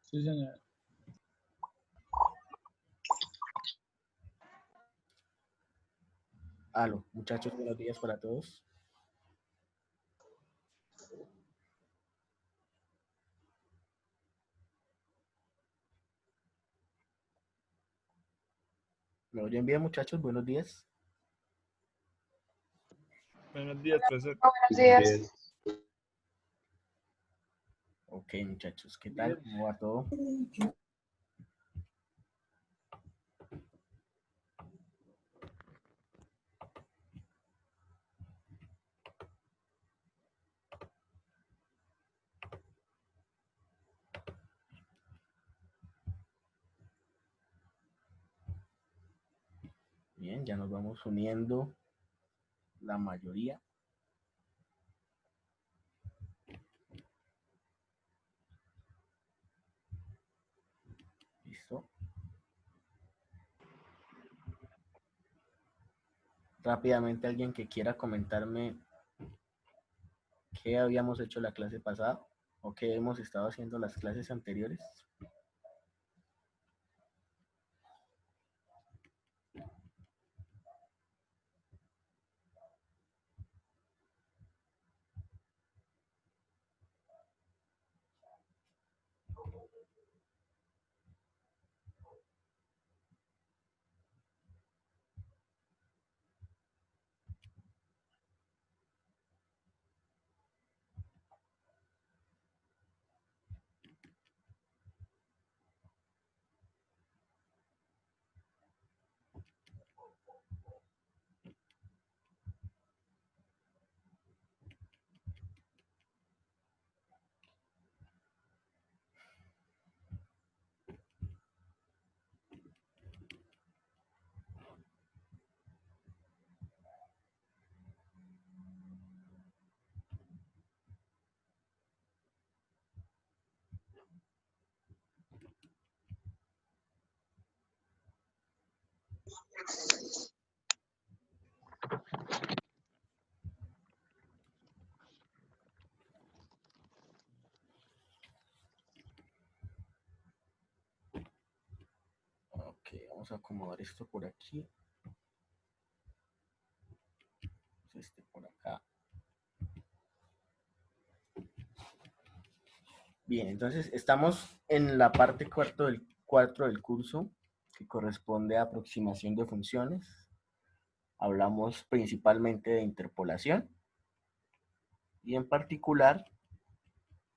Sí, señor. Aló, muchachos, buenos días para todos. ¿Me oyen bien, muchachos? Buenos días. Buenos días, profesor. Buenos días. Ok, muchachos, ¿qué tal? ¿Cómo va todo? Bien, ya nos vamos uniendo la mayoría. Listo. Rápidamente, alguien que quiera comentarme qué habíamos hecho la clase pasada o qué hemos estado haciendo las clases anteriores. Ok, vamos a acomodar esto por aquí. Este por acá. Bien, entonces estamos en la parte cuarto del curso, que corresponde a aproximación de funciones. Hablamos principalmente de interpolación y en particular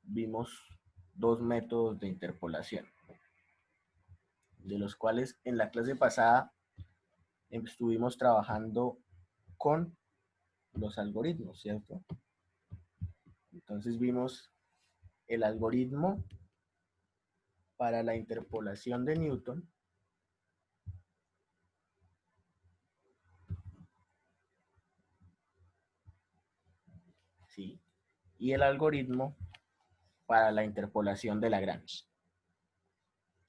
vimos dos métodos de interpolación, de los cuales en la clase pasada estuvimos trabajando con los algoritmos, ¿cierto? Entonces vimos el algoritmo para la interpolación de Newton, ¿sí? Y el algoritmo para la interpolación de Lagrange,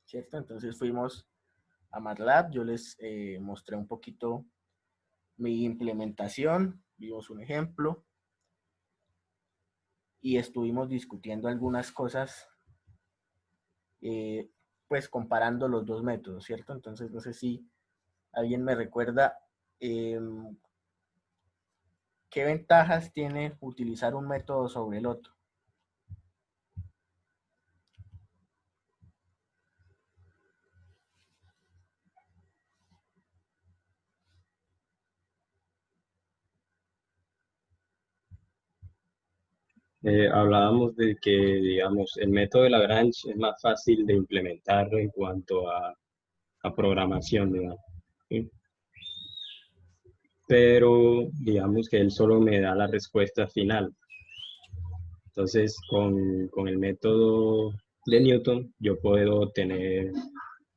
¿cierto? Entonces fuimos a MATLAB, yo les mostré un poquito mi implementación, vimos un ejemplo y estuvimos discutiendo algunas cosas, pues comparando los dos métodos, ¿cierto? Entonces no sé si alguien me recuerda qué ventajas tiene utilizar un método sobre el otro. Hablábamos de que, digamos, el método de Lagrange es más fácil de implementar en cuanto a programación, digamos, ¿sí? Pero digamos que él solo me da la respuesta final. Entonces, con el método de Newton, yo puedo tener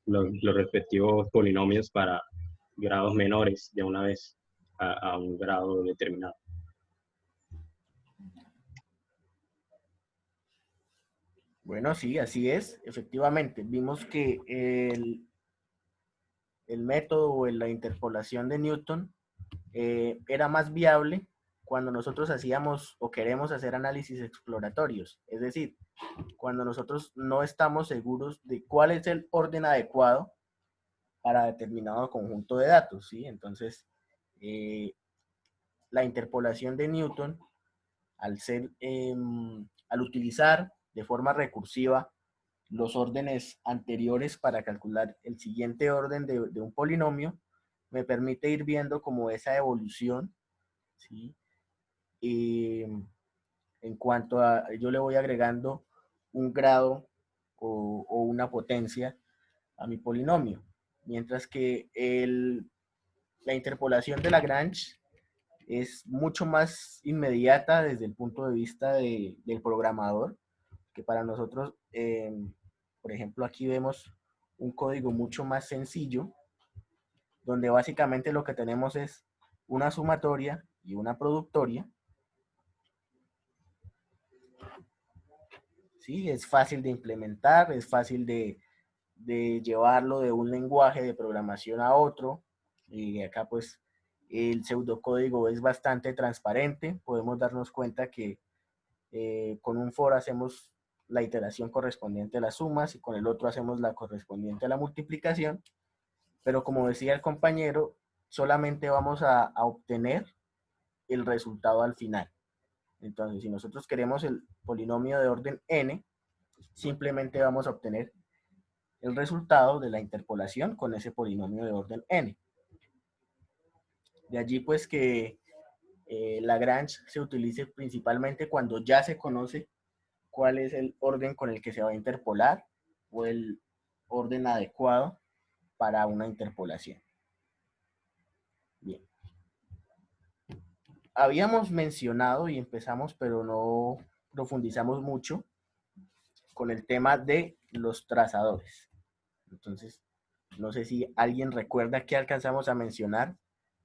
los respectivos polinomios para grados menores de una vez a un grado determinado. Bueno, sí, así es. Efectivamente, vimos que el método o la interpolación de Newton era más viable cuando nosotros hacíamos o queremos hacer análisis exploratorios, es decir, cuando nosotros no estamos seguros de cuál es el orden adecuado para determinado conjunto de datos, ¿sí? Entonces, la interpolación de Newton, al utilizar de forma recursiva los órdenes anteriores para calcular el siguiente orden de un polinomio, me permite ir viendo como esa evolución, ¿sí? En cuanto a, yo le voy agregando un grado o una potencia a mi polinomio. Mientras que la interpolación de Lagrange es mucho más inmediata desde el punto de vista del programador, que para nosotros, por ejemplo, aquí vemos un código mucho más sencillo, donde básicamente lo que tenemos es una sumatoria y una productoria. ¿Sí? Es fácil de implementar, es fácil de llevarlo de un lenguaje de programación a otro. Y acá pues el pseudocódigo es bastante transparente. Podemos darnos cuenta que con un for hacemos la iteración correspondiente a las sumas y con el otro hacemos la correspondiente a la multiplicación. Pero como decía el compañero, solamente vamos a obtener el resultado al final. Entonces, si nosotros queremos el polinomio de orden n, simplemente vamos a obtener el resultado de la interpolación con ese polinomio de orden n. De allí pues que Lagrange se utilice principalmente cuando ya se conoce cuál es el orden con el que se va a interpolar o el orden adecuado para una interpolación. Bien. Habíamos mencionado y empezamos, pero no profundizamos mucho con el tema de los trazadores. Entonces, no sé si alguien recuerda qué alcanzamos a mencionar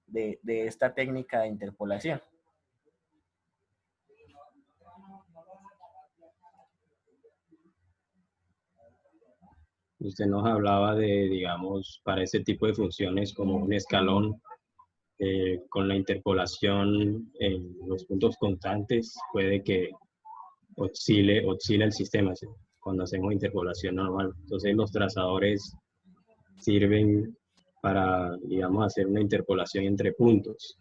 de esta técnica de interpolación. Usted nos hablaba de, digamos, para ese tipo de funciones como un escalón, con la interpolación en los puntos constantes, puede que oscile el sistema, ¿sí? Cuando hacemos interpolación normal. Entonces los trazadores sirven para, digamos, hacer una interpolación entre puntos.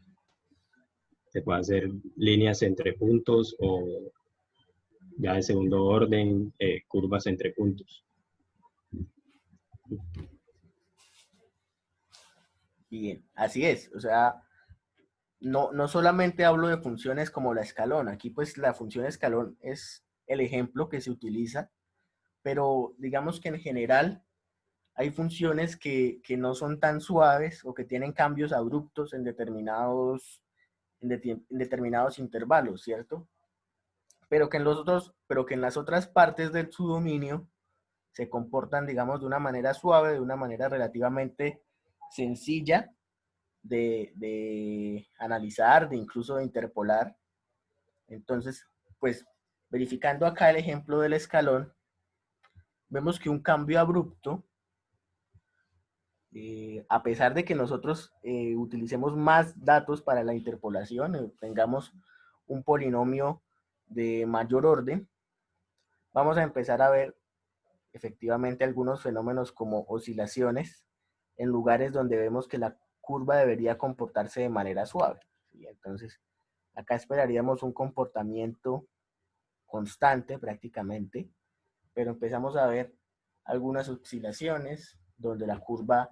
Se puede hacer líneas entre puntos o ya de segundo orden, curvas entre puntos. Bien, así es. O sea, no solamente hablo de funciones como la escalón. Aquí pues la función escalón es el ejemplo que se utiliza, pero digamos que en general hay funciones que no son tan suaves o que tienen cambios abruptos en determinados intervalos, ¿cierto? Pero que en las otras partes de su dominio se comportan, digamos, de una manera suave, de una manera relativamente sencilla de analizar, de incluso de interpolar. Entonces, pues, verificando acá el ejemplo del escalón, vemos que un cambio abrupto, a pesar de que nosotros utilicemos más datos para la interpolación, tengamos un polinomio de mayor orden, vamos a empezar a ver efectivamente algunos fenómenos como oscilaciones en lugares donde vemos que la curva debería comportarse de manera suave. ¿Sí? Entonces, acá esperaríamos un comportamiento constante prácticamente, pero empezamos a ver algunas oscilaciones donde la curva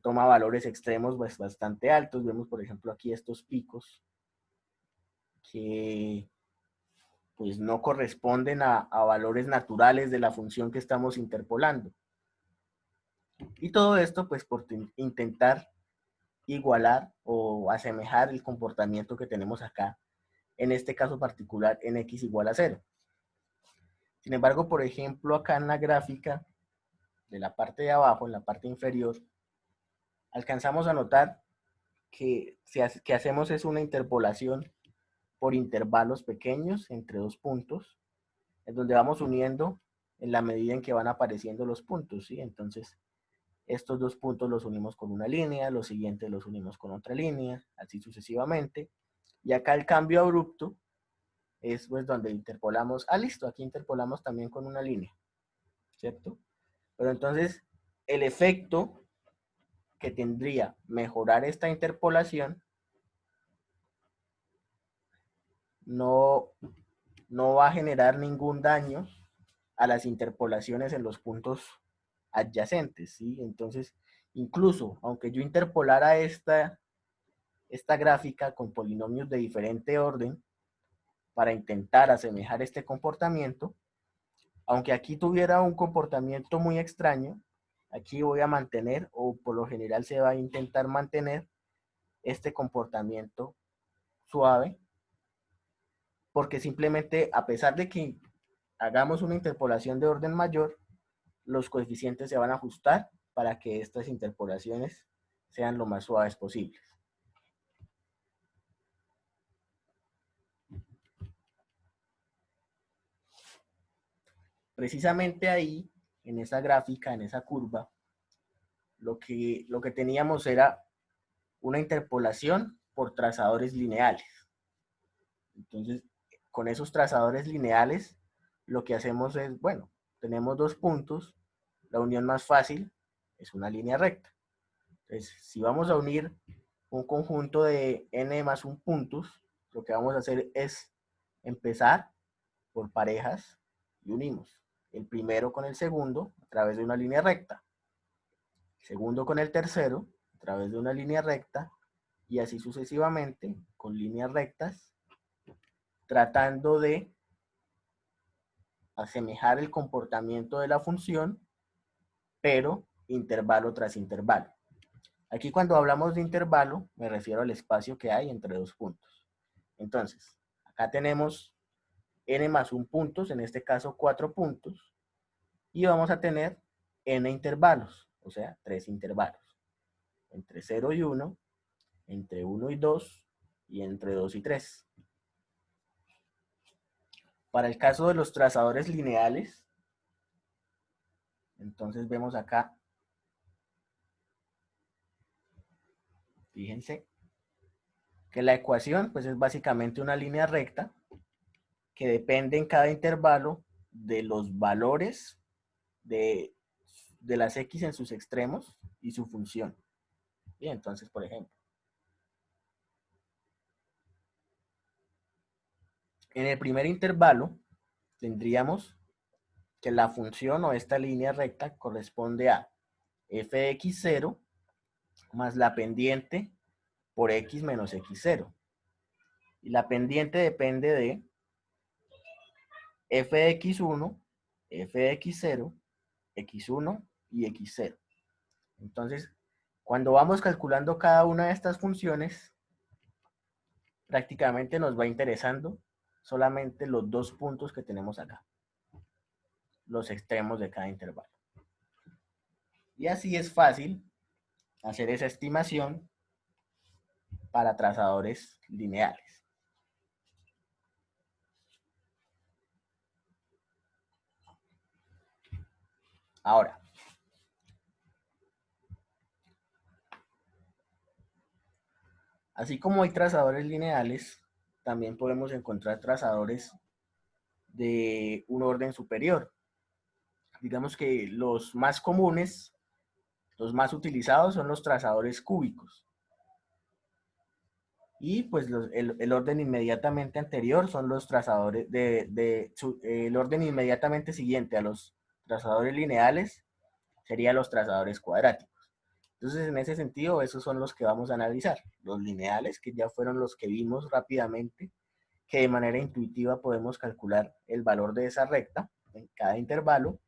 toma valores extremos bastante altos. Vemos, por ejemplo, aquí estos picos que pues no corresponden a valores naturales de la función que estamos interpolando. Y todo esto pues por intentar igualar o asemejar el comportamiento que tenemos acá, en este caso particular en x igual a 0. Sin embargo, por ejemplo, acá en la gráfica de la parte de abajo, en la parte inferior, alcanzamos a notar que hacemos es una interpolación por intervalos pequeños entre dos puntos, en donde vamos uniendo en la medida en que van apareciendo los puntos, ¿sí? Entonces, estos dos puntos los unimos con una línea, los siguientes los unimos con otra línea, así sucesivamente. Y acá el cambio abrupto es pues donde interpolamos, listo, aquí interpolamos también con una línea, ¿cierto? Pero entonces el efecto que tendría mejorar esta interpolación no va a generar ningún daño a las interpolaciones en los puntos adyacentes, ¿sí? Entonces, incluso, aunque yo interpolara esta gráfica con polinomios de diferente orden para intentar asemejar este comportamiento, aunque aquí tuviera un comportamiento muy extraño, aquí voy a mantener, o por lo general se va a intentar mantener, este comportamiento suave, porque simplemente, a pesar de que hagamos una interpolación de orden mayor, los coeficientes se van a ajustar para que estas interpolaciones sean lo más suaves posibles. Precisamente ahí, en esa gráfica, en esa curva, lo que teníamos era una interpolación por trazadores lineales. Entonces, con esos trazadores lineales, lo que hacemos es, bueno, tenemos dos puntos, la unión más fácil es una línea recta. Entonces, si vamos a unir un conjunto de n más 1 puntos, lo que vamos a hacer es empezar por parejas y unimos el primero con el segundo a través de una línea recta, el segundo con el tercero a través de una línea recta, y así sucesivamente con líneas rectas, tratando de asemejar el comportamiento de la función, pero intervalo tras intervalo. Aquí cuando hablamos de intervalo, me refiero al espacio que hay entre dos puntos. Entonces, acá tenemos n más 1 puntos, en este caso 4 puntos, y vamos a tener n intervalos, o sea, 3 intervalos. Entre 0 y 1, entre 1 y 2, y entre 2 y 3. Para el caso de los trazadores lineales, entonces vemos acá, fíjense, que la ecuación pues es básicamente una línea recta que depende en cada intervalo de los valores de las x en sus extremos y su función. Bien, entonces, por ejemplo, en el primer intervalo tendríamos que la función o esta línea recta corresponde a f de x0 más la pendiente por x menos x0. Y la pendiente depende de f de x1, f de x0, x1 y x0. Entonces, cuando vamos calculando cada una de estas funciones, prácticamente nos va interesando solamente los dos puntos que tenemos acá, los extremos de cada intervalo. Y así es fácil hacer esa estimación para trazadores lineales. Ahora, así como hay trazadores lineales, también podemos encontrar trazadores de un orden superior. Digamos que los más comunes, los más utilizados son los trazadores cúbicos. Y pues el orden inmediatamente anterior son los trazadores el orden inmediatamente siguiente a los trazadores lineales serían los trazadores cuadráticos. Entonces, en ese sentido, esos son los que vamos a analizar. Los lineales, que ya fueron los que vimos rápidamente, que de manera intuitiva podemos calcular el valor de esa recta en cada intervalo.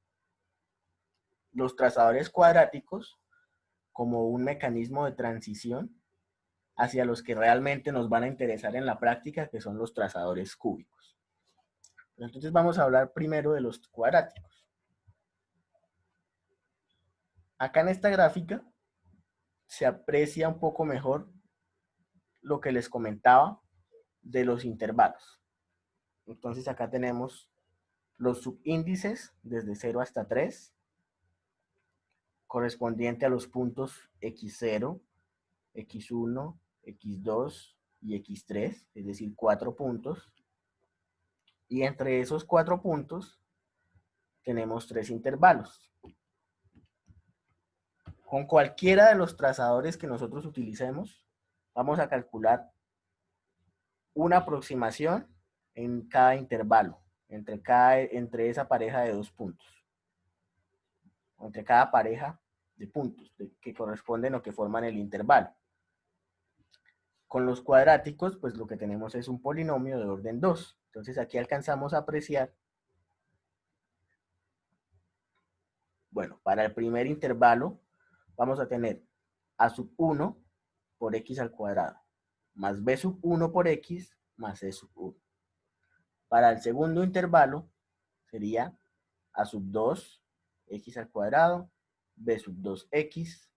Los trazadores cuadráticos, como un mecanismo de transición hacia los que realmente nos van a interesar en la práctica, que son los trazadores cúbicos. Entonces vamos a hablar primero de los cuadráticos. Acá en esta gráfica se aprecia un poco mejor lo que les comentaba de los intervalos. Entonces acá tenemos los subíndices desde 0 hasta 3, correspondiente a los puntos x0, x1, x2, y x3, es decir, 4 puntos. Y entre esos 4 puntos tenemos 3 intervalos. Con cualquiera de los trazadores que nosotros utilicemos, vamos a calcular una aproximación en cada intervalo, entre esa pareja de 2 puntos, entre cada pareja de puntos que corresponden o que forman el intervalo. Con los cuadráticos, pues lo que tenemos es un polinomio de orden 2. Entonces aquí alcanzamos a apreciar, bueno, para el primer intervalo vamos a tener a sub 1 por x al cuadrado, más b sub 1 por x, más c sub 1. Para el segundo intervalo sería a sub 2, x al cuadrado, b sub 2x,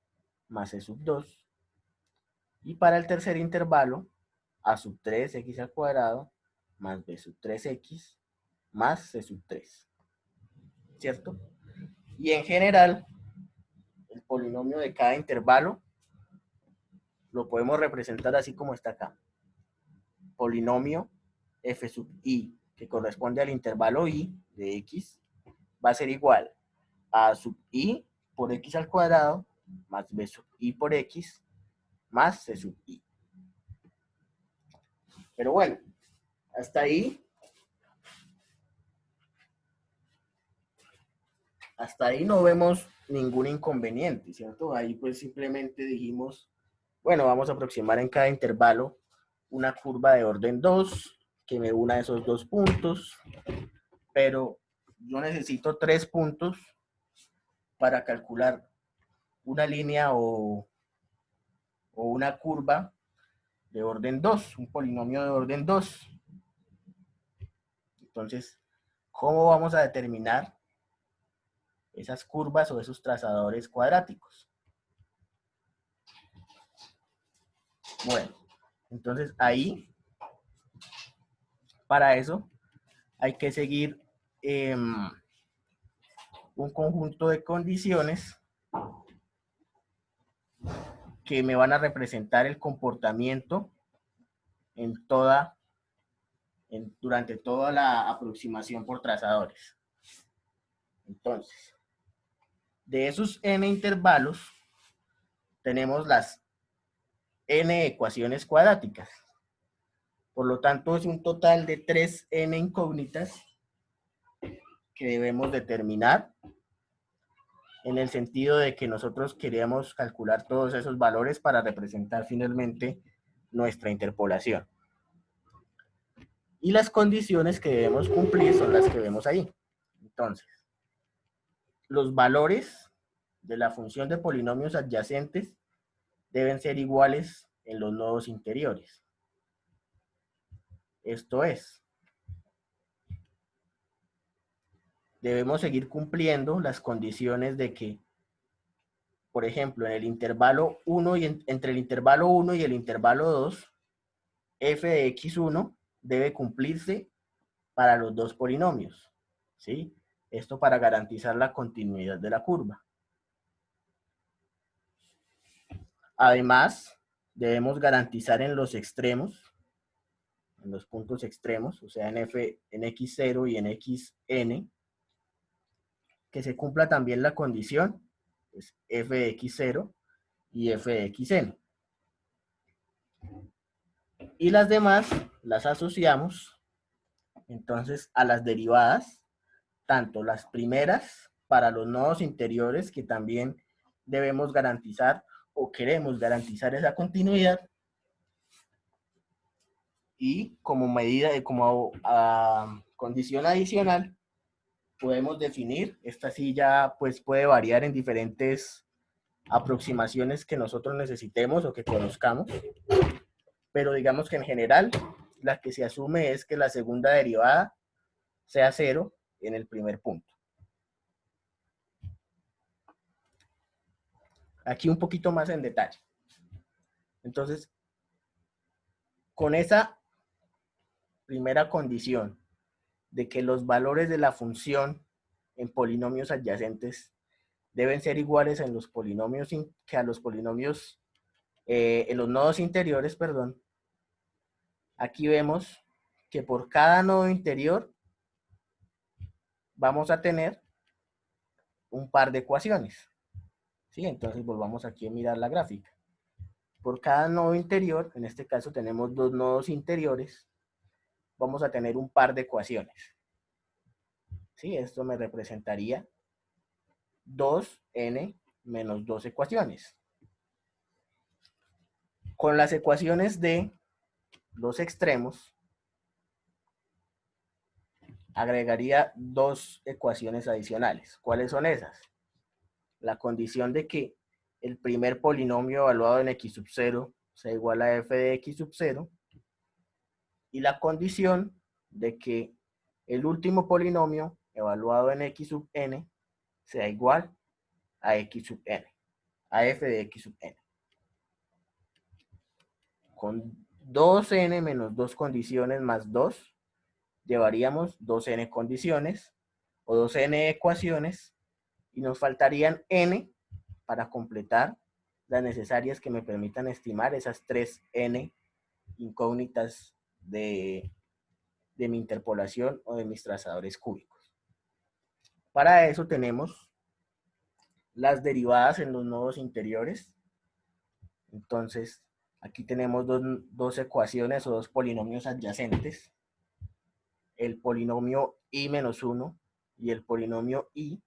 más c sub 2. Y para el tercer intervalo, a sub 3, x al cuadrado, más b sub 3x, más c sub 3. ¿Cierto? Y en general, el polinomio de cada intervalo lo podemos representar así como está acá. Polinomio f sub i, que corresponde al intervalo i de x, va a ser igual a sub i por x al cuadrado, más b sub i por x, más c sub i. Pero bueno, hasta ahí no vemos ningún inconveniente, ¿cierto? Ahí pues simplemente dijimos, bueno, vamos a aproximar en cada intervalo una curva de orden 2 que me una esos 2 puntos, pero yo necesito 3 puntos para calcular una línea o una curva de orden 2, un polinomio de orden 2. Entonces, ¿cómo vamos a determinar esas curvas o esos trazadores cuadráticos? Bueno, entonces ahí, para eso, hay que seguir un conjunto de condiciones que me van a representar el comportamiento durante toda la aproximación por trazadores. Entonces, de esos n intervalos, tenemos las n ecuaciones cuadráticas. Por lo tanto, es un total de 3n incógnitas que debemos determinar, en el sentido de que nosotros queríamos calcular todos esos valores para representar finalmente nuestra interpolación. Y las condiciones que debemos cumplir son las que vemos ahí. Entonces, los valores de la función de polinomios adyacentes deben ser iguales en los nodos interiores. Esto es, debemos seguir cumpliendo las condiciones de que, por ejemplo, en el intervalo 1 entre el intervalo 1 y el intervalo 2, f de x1 debe cumplirse para los dos polinomios, ¿sí? Esto para garantizar la continuidad de la curva. Además, debemos garantizar en los extremos, en los puntos extremos, o sea, en x0 y en xn, que se cumpla también la condición, pues, f de x0 y f de xn. Y las demás las asociamos entonces a las derivadas, tanto las primeras para los nodos interiores, que también debemos garantizar o queremos garantizar esa continuidad, y como medida de condición adicional podemos definir, esta sí ya pues puede variar en diferentes aproximaciones que nosotros necesitemos o que conozcamos, pero digamos que en general la que se asume es que la segunda derivada sea 0 en el primer punto. Aquí un poquito más en detalle. Entonces, con esa primera condición de que los valores de la función en polinomios adyacentes deben ser iguales en los polinomios que a los polinomios en los nodos interiores, perdón, aquí vemos que por cada nodo interior vamos a tener un par de ecuaciones. ¿Sí? Entonces volvamos aquí a mirar la gráfica. Por cada nodo interior, en este caso tenemos dos nodos interiores, vamos a tener un par de ecuaciones. ¿Sí? Esto me representaría 2n menos 2 ecuaciones. Con las ecuaciones de los extremos, agregaría dos ecuaciones adicionales. ¿Cuáles son esas? La condición de que el primer polinomio evaluado en x sub 0 sea igual a f de x sub 0 y la condición de que el último polinomio evaluado en x sub n sea igual a x sub n, a f de x sub n. Con 2n menos 2 condiciones más 2, llevaríamos 2n condiciones o 2n ecuaciones y nos faltarían n para completar las necesarias que me permitan estimar esas 3n incógnitas de mi interpolación o de mis trazadores cúbicos. Para eso tenemos las derivadas en los nodos interiores. Entonces, aquí tenemos dos ecuaciones o dos polinomios adyacentes. El polinomio i menos 1 y el polinomio i,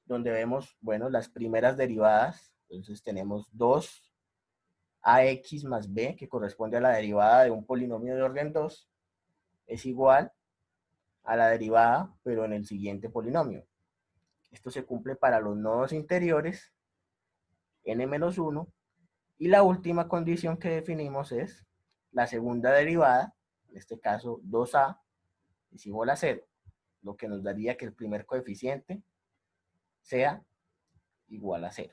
donde vemos, bueno, las primeras derivadas. Entonces tenemos 2ax más b, que corresponde a la derivada de un polinomio de orden 2, es igual a la derivada, pero en el siguiente polinomio. Esto se cumple para los nodos interiores, n menos 1, y la última condición que definimos es la segunda derivada, en este caso 2a, es igual a 0, lo que nos daría que el primer coeficiente sea igual a 0.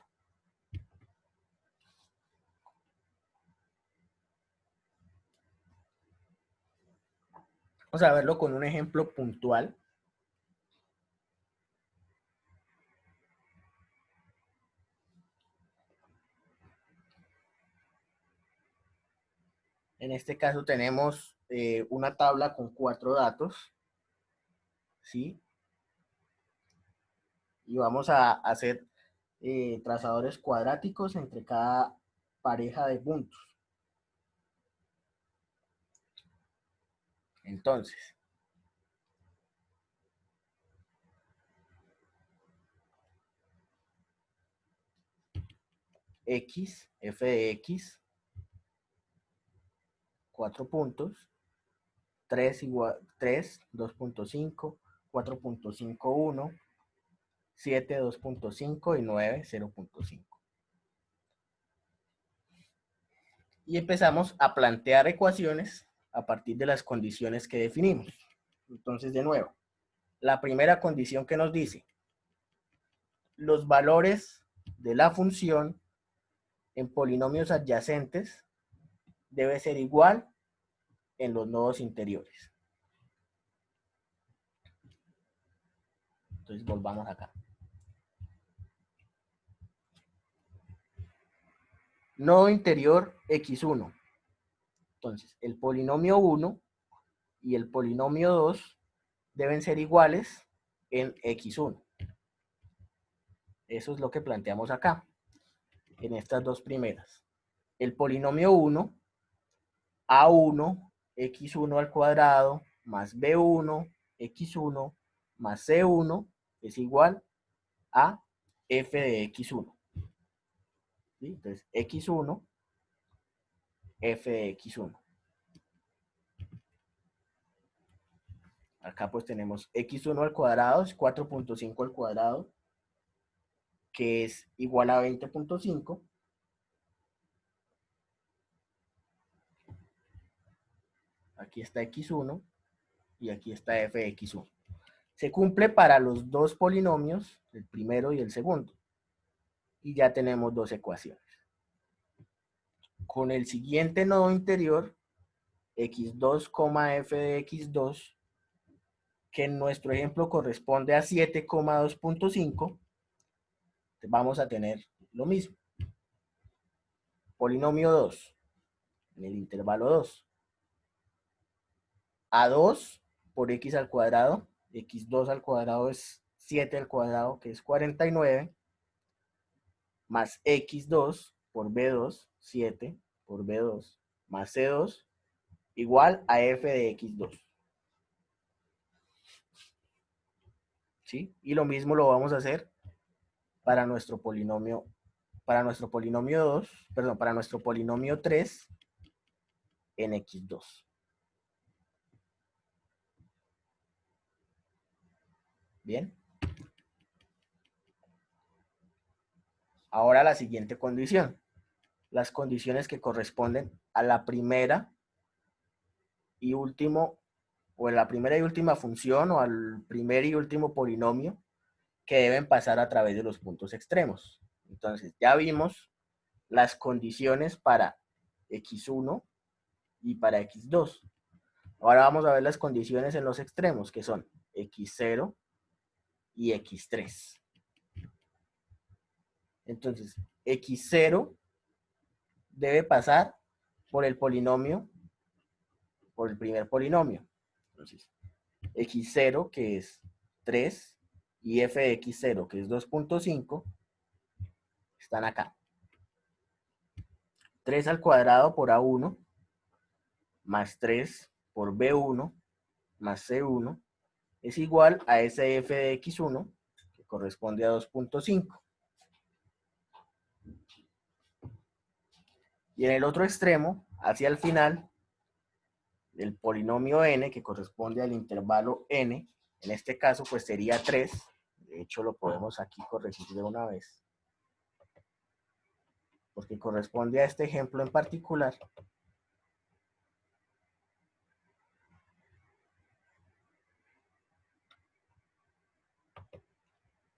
Vamos a verlo con un ejemplo puntual. En este caso tenemos una tabla con 4 datos, ¿sí? Y vamos a hacer trazadores cuadráticos entre cada pareja de puntos. Entonces, x, f de x, 4 puntos, 3, 2.5, 4.51, 7, 2.5 y 9, 0.5. Y empezamos a plantear ecuaciones a partir de las condiciones que definimos. Entonces, de nuevo, la primera condición que nos dice, los valores de la función en polinomios adyacentes debe ser igual en los nodos interiores. Entonces, volvamos acá. Nodo interior x1. Entonces, el polinomio 1 y el polinomio 2 deben ser iguales en x1. Eso es lo que planteamos acá, en estas dos primeras. El polinomio 1, a1, x1 al cuadrado, más b1, x1, más c1, es igual a f de x1. ¿Sí? Entonces, x1, f de x1. Acá pues tenemos x1 al cuadrado, es 4.5 al cuadrado, que es igual a 20.5. Aquí está x1 y aquí está f de x1. Se cumple para los dos polinomios, el primero y el segundo. Y ya tenemos dos ecuaciones. Con el siguiente nodo interior, x2, f de x2, que en nuestro ejemplo corresponde a 7,2.5, vamos a tener lo mismo. Polinomio 2, en el intervalo 2. A2 por x al cuadrado, x2 al cuadrado es 7 al cuadrado, que es 49, más x2 por b2, 7 por b2, más c2, igual a f de x2. ¿Sí? Y lo mismo lo vamos a hacer para nuestro polinomio 2, perdón, para nuestro polinomio 3 en x2. Bien. Ahora la siguiente condición. Las condiciones que corresponden a la primera y último, o en la primera y última función, o al primer y último polinomio que deben pasar a través de los puntos extremos. Entonces, ya vimos las condiciones para x1 y para x2. Ahora vamos a ver las condiciones en los extremos, que son x0 y x3. Entonces, x0 debe pasar por el polinomio, por el primer polinomio. Entonces, x0, que es 3, y f de x0, que es 2.5, están acá. 3 al cuadrado por a1, más 3 por b1, más c1, es igual a ese f de x1, que corresponde a 2.5. Y en el otro extremo, hacia el final, el polinomio n, que corresponde al intervalo n, en este caso pues sería 3, de hecho lo podemos aquí corregir de una vez, porque corresponde a este ejemplo en particular.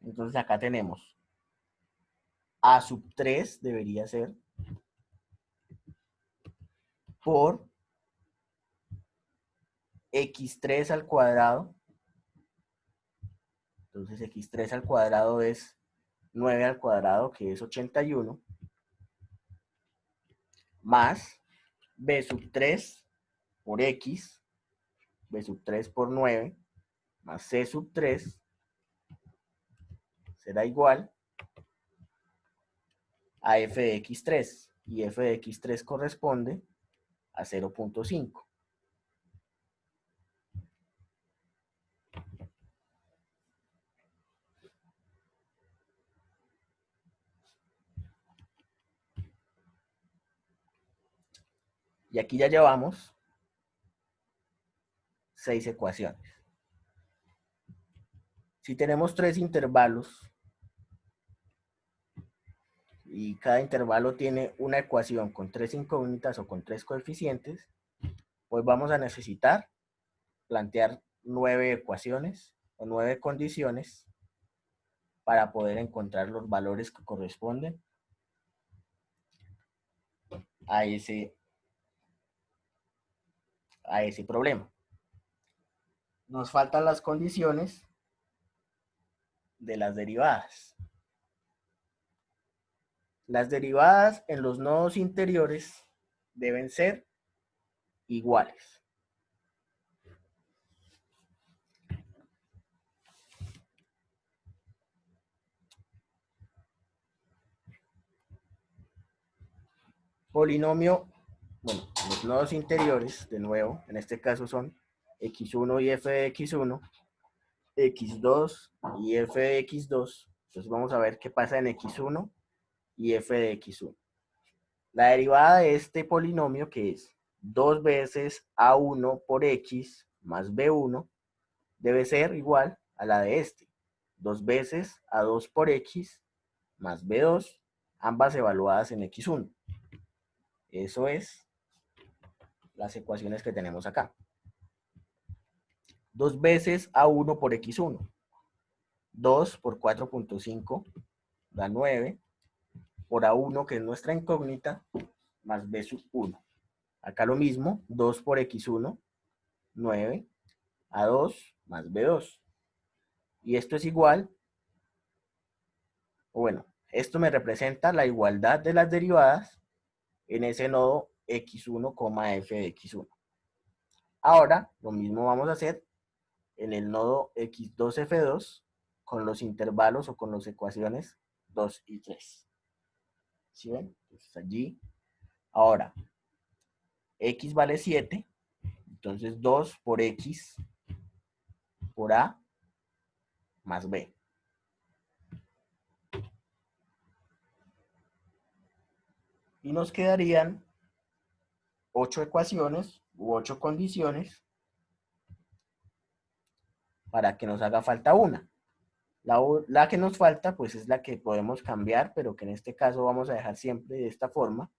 Entonces acá tenemos a sub 3 debería ser por x3 al cuadrado. Entonces x3 al cuadrado es 9 al cuadrado, que es 81, más b sub 3 por x, b sub 3 por 9, más c sub 3, será igual a f de x3, y f de x3 corresponde a 0.5. Y aquí ya llevamos 6 ecuaciones. Si tenemos 3 intervalos y cada intervalo tiene una ecuación con 3 incógnitas o con 3 coeficientes, pues vamos a necesitar plantear 9 ecuaciones o 9 condiciones para poder encontrar los valores que corresponden a ese problema. Nos faltan las condiciones de las derivadas. Las derivadas en los nodos interiores deben ser iguales. Polinomio, bueno, los nodos interiores, de nuevo, en este caso son x1 y f de x1, x2 y f de x2. Entonces vamos a ver qué pasa en x1 y f de x1. La derivada de este polinomio, que es 2 veces a1 por x más b1, debe ser igual a la de este. 2 veces a2 por x más b2, ambas evaluadas en x1. Eso es las ecuaciones que tenemos acá. 2 veces a1 por x1. 2 por 4.5 da 9. Por a1, que es nuestra incógnita, más b sub 1. Acá lo mismo, 2 por x1, 9, a2 más b2. Y esto es igual, o bueno, esto me representa la igualdad de las derivadas en ese nodo x1, f de x1. Ahora, lo mismo vamos a hacer en el nodo x2f2 con los intervalos o con las ecuaciones 2 y 3. ¿Sí ven? Entonces allí, ahora, x vale 7, entonces 2 por x por a más b. Y nos quedarían 8 ecuaciones u 8 condiciones para que nos haga falta una. La que nos falta, pues es la que podemos cambiar, pero que en este caso vamos a dejar siempre de esta forma.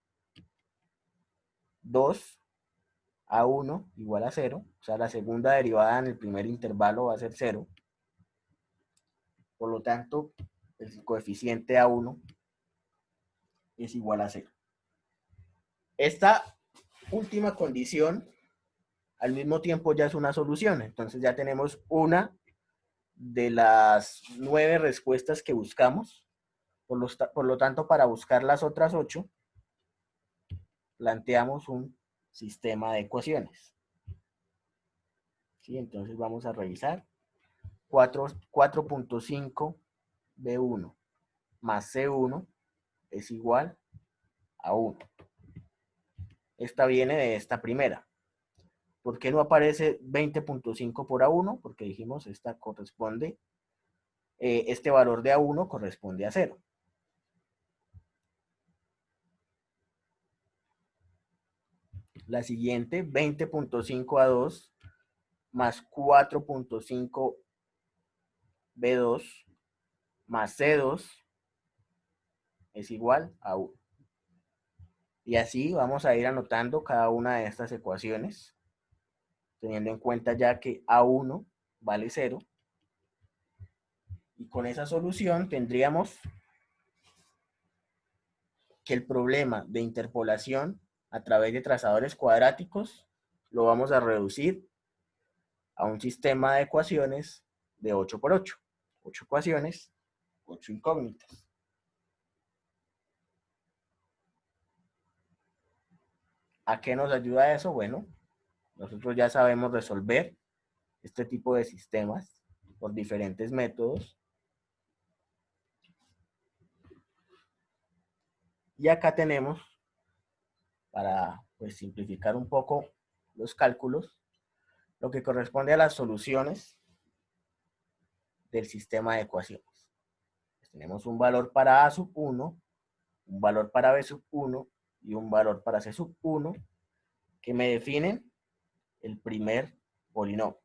2 a 1 igual a 0. O sea, la segunda derivada en el primer intervalo va a ser 0. Por lo tanto, el coeficiente A1 es igual a 0. Esta última condición, al mismo tiempo, ya es una solución. Entonces ya tenemos una de las 9 respuestas que buscamos. Por lo tanto, para buscar las otras 8, planteamos un sistema de ecuaciones. ¿Sí? Entonces vamos a revisar. 4.5 B1 más C1 es igual a 1. Esta viene de esta primera. ¿Por qué no aparece 20.5 por A1? Porque dijimos esta corresponde, este valor de A1 corresponde a 0. La siguiente, 20.5 A2 más 4.5 B2 más C2 es igual a 1. Y así vamos a ir anotando cada una de estas ecuaciones, teniendo en cuenta ya que A1 vale 0. Y con esa solución tendríamos que el problema de interpolación a través de trazadores cuadráticos lo vamos a reducir a un sistema de ecuaciones de 8 por 8. 8 ecuaciones, 8 incógnitas. ¿A qué nos ayuda eso? Bueno, nosotros ya sabemos resolver este tipo de sistemas por diferentes métodos. Y acá tenemos, para pues, simplificar un poco los cálculos, lo que corresponde a las soluciones del sistema de ecuaciones. Pues tenemos un valor para A sub 1, un valor para B sub 1 y un valor para C sub 1 que me definen el primer polinomio.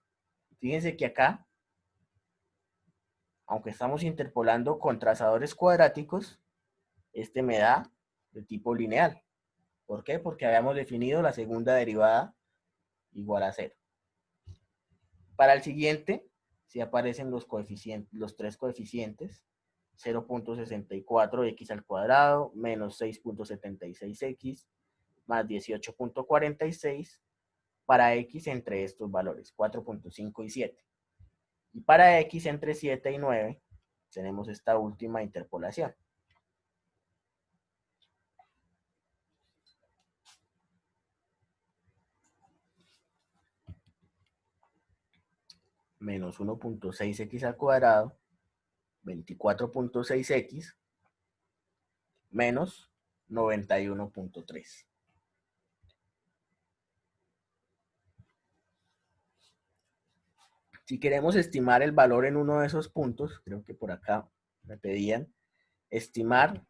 Fíjense que acá, aunque estamos interpolando con trazadores cuadráticos, este me da de tipo lineal. ¿Por qué? Porque habíamos definido la segunda derivada igual a 0. Para el siguiente, si aparecen los coeficientes, los tres coeficientes, 0.64x al cuadrado menos 6.76x más 18.46 para x entre estos valores, 4.5 y 7. Y para x entre 7 y 9, tenemos esta última interpolación. Menos 1.6x al cuadrado, 24.6x, menos 91.3. Si queremos estimar el valor en uno de esos puntos, creo que por acá me pedían, estimar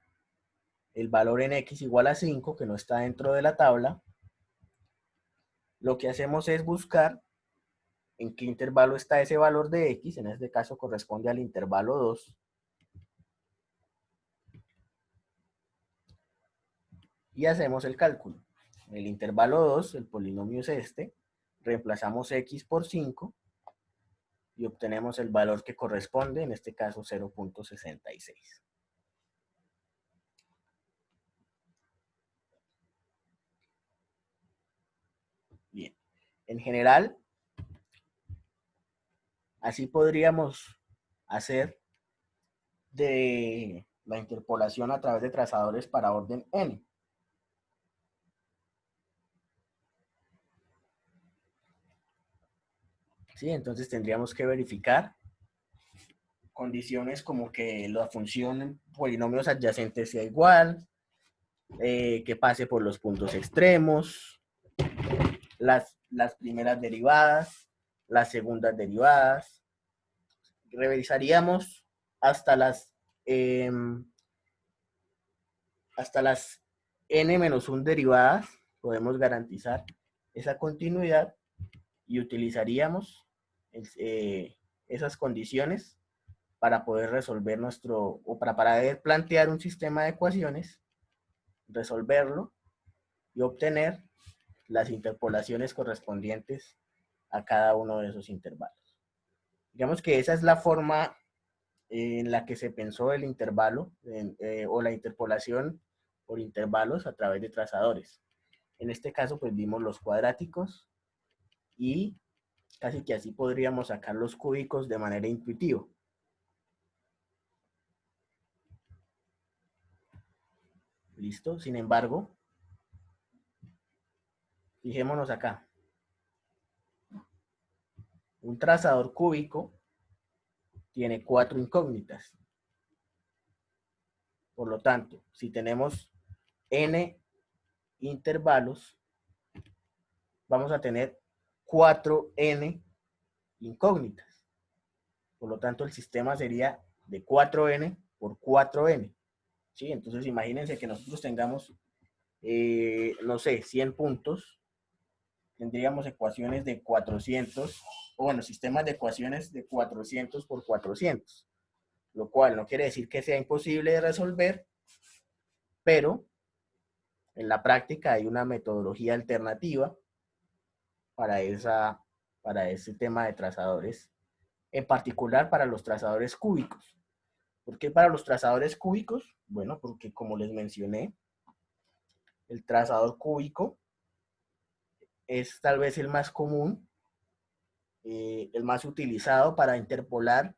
el valor en x igual a 5, que no está dentro de la tabla, lo que hacemos es buscar en qué intervalo está ese valor de x, en este caso corresponde al intervalo 2, y hacemos el cálculo. En el intervalo 2, el polinomio es este, reemplazamos x por 5, y obtenemos el valor que corresponde, en este caso 0.66. Bien, en general, así podríamos hacer de la interpolación a través de trazadores para orden n. ¿sí? Entonces tendríamos que verificar condiciones como que la función en polinomios adyacentes sea igual, que pase por los puntos extremos, las primeras derivadas, las segundas derivadas. Revisaríamos hasta las n-1 derivadas, podemos garantizar esa continuidad y utilizaríamos esas condiciones para poder resolver o para poder plantear un sistema de ecuaciones, resolverlo y obtener las interpolaciones correspondientes a cada uno de esos intervalos. Digamos que esa es la forma en la que se pensó el intervalo o la interpolación por intervalos a través de trazadores. En este caso, pues vimos los cuadráticos y casi que así podríamos sacar los cúbicos de manera intuitiva. ¿Listo? Sin embargo, fijémonos acá. Un trazador cúbico tiene 4 incógnitas. Por lo tanto, si tenemos n intervalos, vamos a tener 4n incógnitas. Por lo tanto, el sistema sería de 4n por 4n. ¿Sí? Entonces, imagínense que nosotros tengamos, no sé, 100 puntos. Tendríamos ecuaciones de 400, o bueno, sistemas de ecuaciones de 400 por 400. Lo cual no quiere decir que sea imposible de resolver, pero en la práctica hay una metodología alternativa para ese tema de trazadores, en particular para los trazadores cúbicos. ¿Por qué para los trazadores cúbicos? Bueno, porque como les mencioné, el trazador cúbico es tal vez el más común, el más utilizado para interpolar,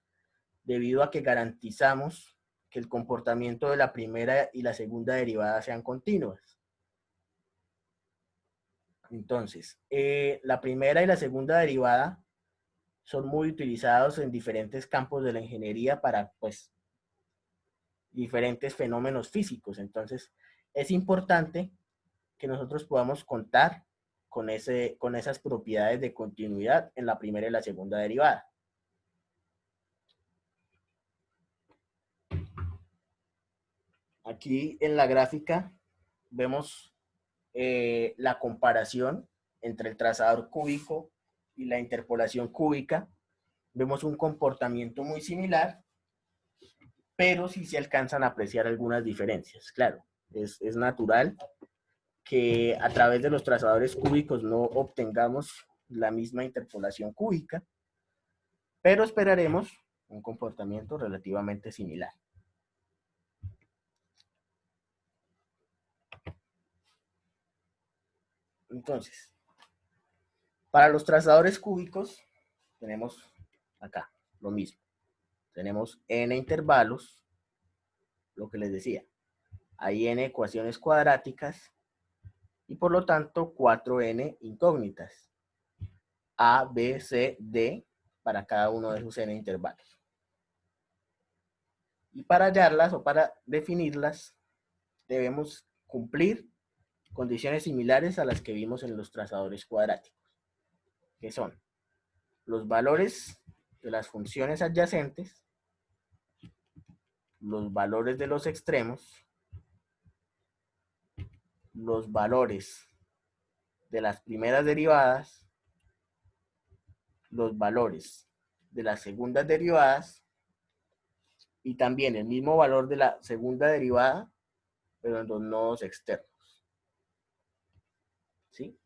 debido a que garantizamos que el comportamiento de la primera y la segunda derivada sean continuas. Entonces, la primera y la segunda derivada son muy utilizados en diferentes campos de la ingeniería para, pues, diferentes fenómenos físicos. Entonces, es importante que nosotros podamos contar con esas propiedades de continuidad en la primera y la segunda derivada. Aquí en la gráfica vemos la comparación entre el trazador cúbico y la interpolación cúbica. Vemos un comportamiento muy similar, pero sí se alcanzan a apreciar algunas diferencias. Claro, es natural que a través de los trazadores cúbicos no obtengamos la misma interpolación cúbica, pero esperaremos un comportamiento relativamente similar. Entonces, para los trazadores cúbicos tenemos acá lo mismo. Tenemos n intervalos, lo que les decía. Hay n ecuaciones cuadráticas y por lo tanto 4n incógnitas. A, B, C, D para cada uno de esos n intervalos. Y para hallarlas o para definirlas, debemos cumplir condiciones similares a las que vimos en los trazadores cuadráticos, que son los valores de las funciones adyacentes, los valores de los extremos, los valores de las primeras derivadas, los valores de las segundas derivadas y también el mismo valor de la segunda derivada, pero en los nodos externos. ¿Sí?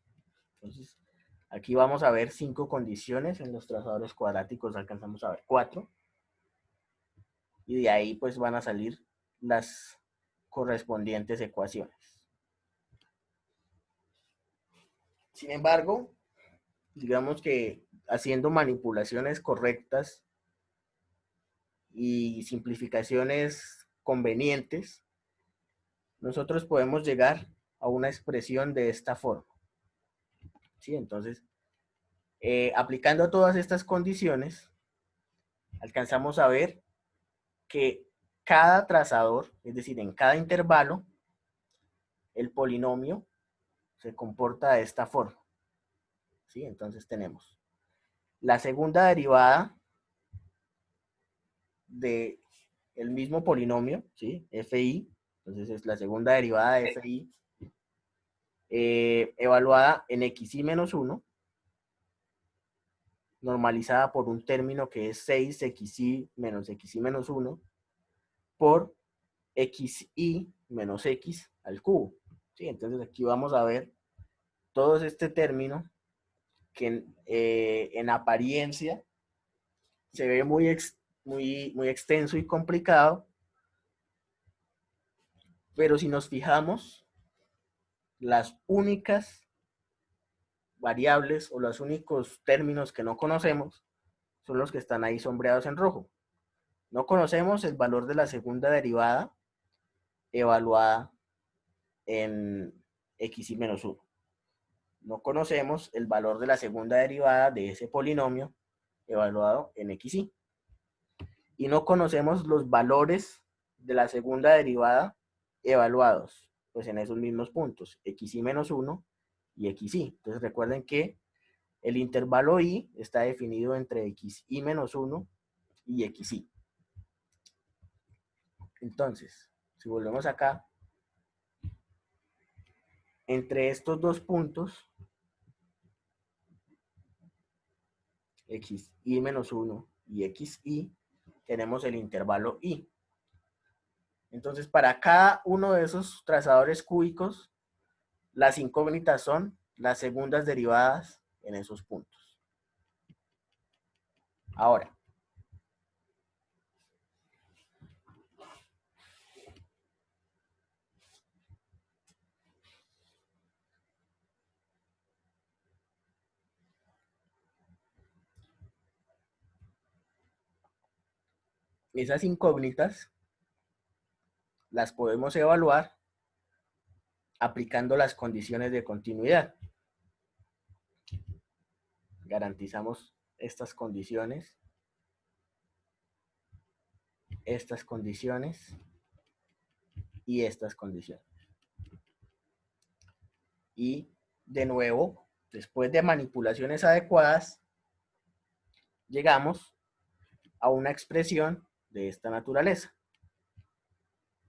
Entonces, aquí vamos a ver 5 condiciones. En los trazadores cuadráticos alcanzamos a ver 4. Y de ahí pues van a salir las correspondientes ecuaciones. Sin embargo, digamos que haciendo manipulaciones correctas y simplificaciones convenientes, nosotros podemos llegar a una expresión de esta forma. ¿Sí? Entonces, Aplicando todas estas condiciones, alcanzamos a ver que cada trazador, es decir, en cada intervalo, el polinomio se comporta de esta forma. ¿Sí? Entonces tenemos la segunda derivada del mismo polinomio, ¿sí? Fi, entonces es la segunda derivada de Fi, evaluada en xi menos 1, normalizada por un término que es 6xi menos 1, por xi menos x al cubo. ¿Sí? Entonces aquí vamos a ver todo este término que en apariencia se ve muy extenso y complicado, pero si nos fijamos, las únicas variables o los únicos términos que no conocemos son los que están ahí sombreados en rojo. No conocemos el valor de la segunda derivada evaluada en xi menos 1. No conocemos el valor de la segunda derivada de ese polinomio evaluado en xi. Y no conocemos los valores de la segunda derivada evaluados pues en esos mismos puntos, xi menos 1 y xi. Entonces recuerden que el intervalo i está definido entre xi menos 1 y xi. Entonces, si volvemos acá, entre estos dos puntos, xi menos 1 y xi, tenemos el intervalo i. Entonces, para cada uno de esos trazadores cúbicos, las incógnitas son las segundas derivadas en esos puntos. Ahora, esas incógnitas las podemos evaluar aplicando las condiciones de continuidad. Garantizamos estas condiciones y estas condiciones. Y de nuevo, después de manipulaciones adecuadas, llegamos a una expresión de esta naturaleza.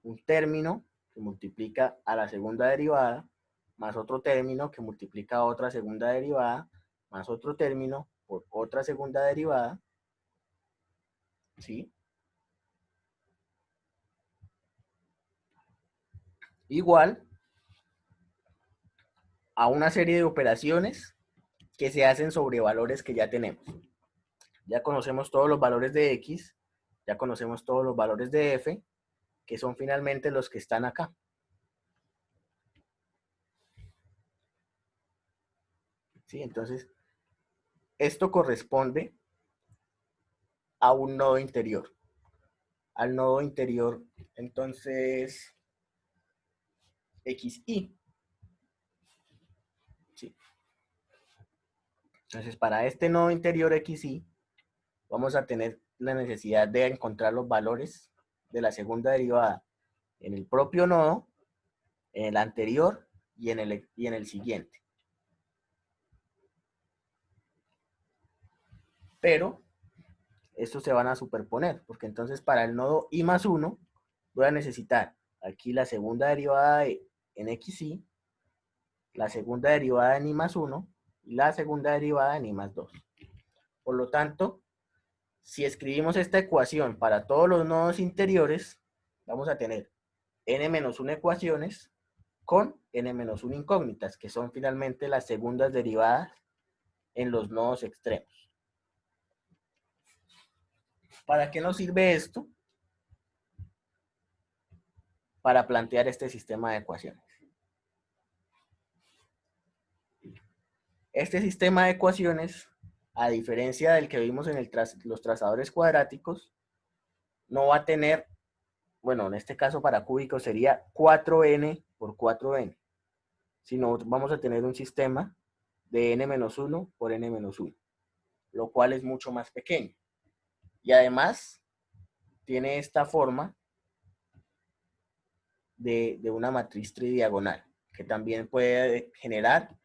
Un término que multiplica a la segunda derivada, más otro término que multiplica a otra segunda derivada, más otro término por otra segunda derivada, ¿sí? Igual a una serie de operaciones que se hacen sobre valores que ya tenemos. Ya conocemos todos los valores de x, ya conocemos todos los valores de f, que son finalmente los que están acá. ¿Sí? Entonces, esto corresponde a un nodo interior. Al nodo interior, entonces, xi. ¿Sí? Entonces, para este nodo interior xi, vamos a tener la necesidad de encontrar los valores de la segunda derivada en el propio nodo, en el anterior y en el siguiente. Pero estos se van a superponer, porque entonces para el nodo i más 1 voy a necesitar aquí la segunda derivada en xi, la segunda derivada en i más 1 y la segunda derivada en i más 2. Por lo tanto, si escribimos esta ecuación para todos los nodos interiores, vamos a tener n-1 ecuaciones con n-1 incógnitas, que son finalmente las segundas derivadas en los nodos extremos. ¿Para qué nos sirve esto? Para plantear este sistema de ecuaciones. Este sistema de ecuaciones, a diferencia del que vimos en los trazadores cuadráticos, no va a tener, bueno, en este caso para cúbicos sería 4n por 4n, sino vamos a tener un sistema de n-1 por n-1, lo cual es mucho más pequeño. Y además tiene esta forma de una matriz tridiagonal, que también puede generar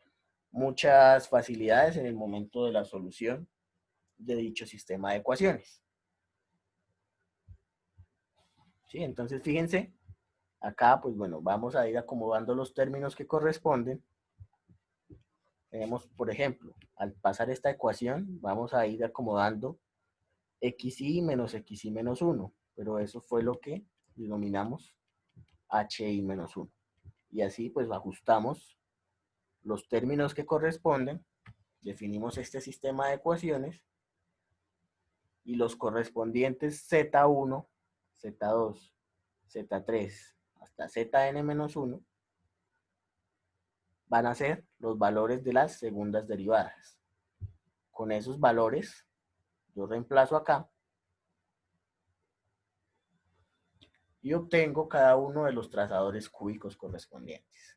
muchas facilidades en el momento de la solución de dicho sistema de ecuaciones. ¿Sí? Entonces, fíjense, acá, pues bueno, vamos a ir acomodando los términos que corresponden. Tenemos, por ejemplo, al pasar esta ecuación, vamos a ir acomodando xy menos xy menos 1, pero eso fue lo que denominamos hi menos 1. Y así, pues, ajustamos los términos que corresponden, definimos este sistema de ecuaciones, y los correspondientes z1, z2, z3, hasta zn-1, van a ser los valores de las segundas derivadas. Con esos valores, yo reemplazo acá y obtengo cada uno de los trazadores cúbicos correspondientes.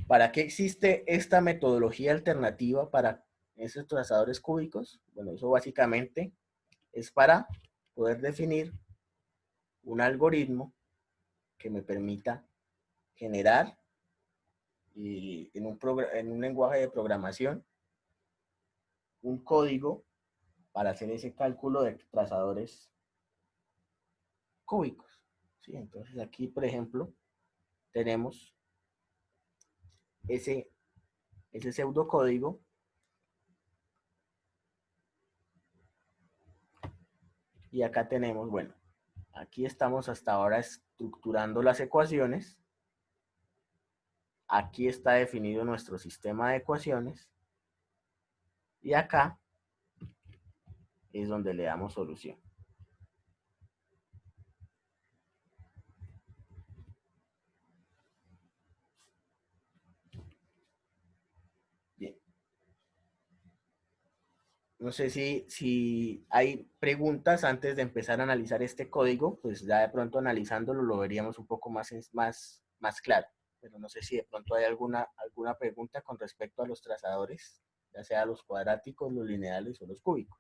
¿Para qué existe esta metodología alternativa para esos trazadores cúbicos? Bueno, eso básicamente es para poder definir un algoritmo que me permita generar en un lenguaje de programación un código para hacer ese cálculo de trazadores cúbicos. ¿Sí? Entonces aquí, por ejemplo, tenemos ese pseudocódigo y acá tenemos, bueno, aquí estamos hasta ahora estructurando las ecuaciones. Aquí está definido nuestro sistema de ecuaciones y acá es donde le damos solución. Bien. No sé si hay preguntas antes de empezar a analizar este código, pues ya de pronto analizándolo lo veríamos un poco más claro. Pero no sé si de pronto hay alguna pregunta con respecto a los trazadores, ya sea los cuadráticos, los lineales o los cúbicos.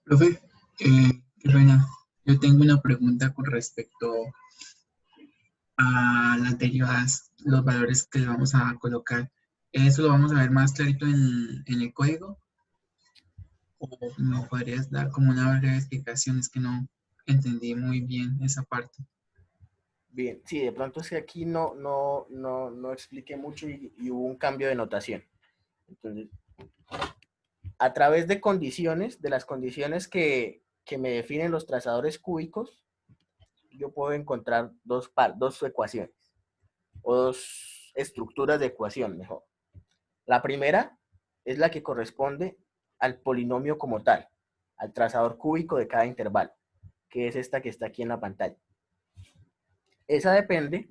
Profe, qué pena. Yo tengo una pregunta con respecto a las derivadas, los valores que le vamos a colocar. ¿Eso lo vamos a ver más clarito en el código? ¿O me podrías dar como una breve explicación? Es que no entendí muy bien esa parte. Bien, sí, de pronto es que aquí no expliqué mucho y hubo un cambio de notación. Entonces, a través de condiciones, de las condiciones que me definen los trazadores cúbicos, yo puedo encontrar dos ecuaciones, o dos estructuras de ecuación, mejor. La primera es la que corresponde al polinomio como tal, al trazador cúbico de cada intervalo, que es esta que está aquí en la pantalla. Esa depende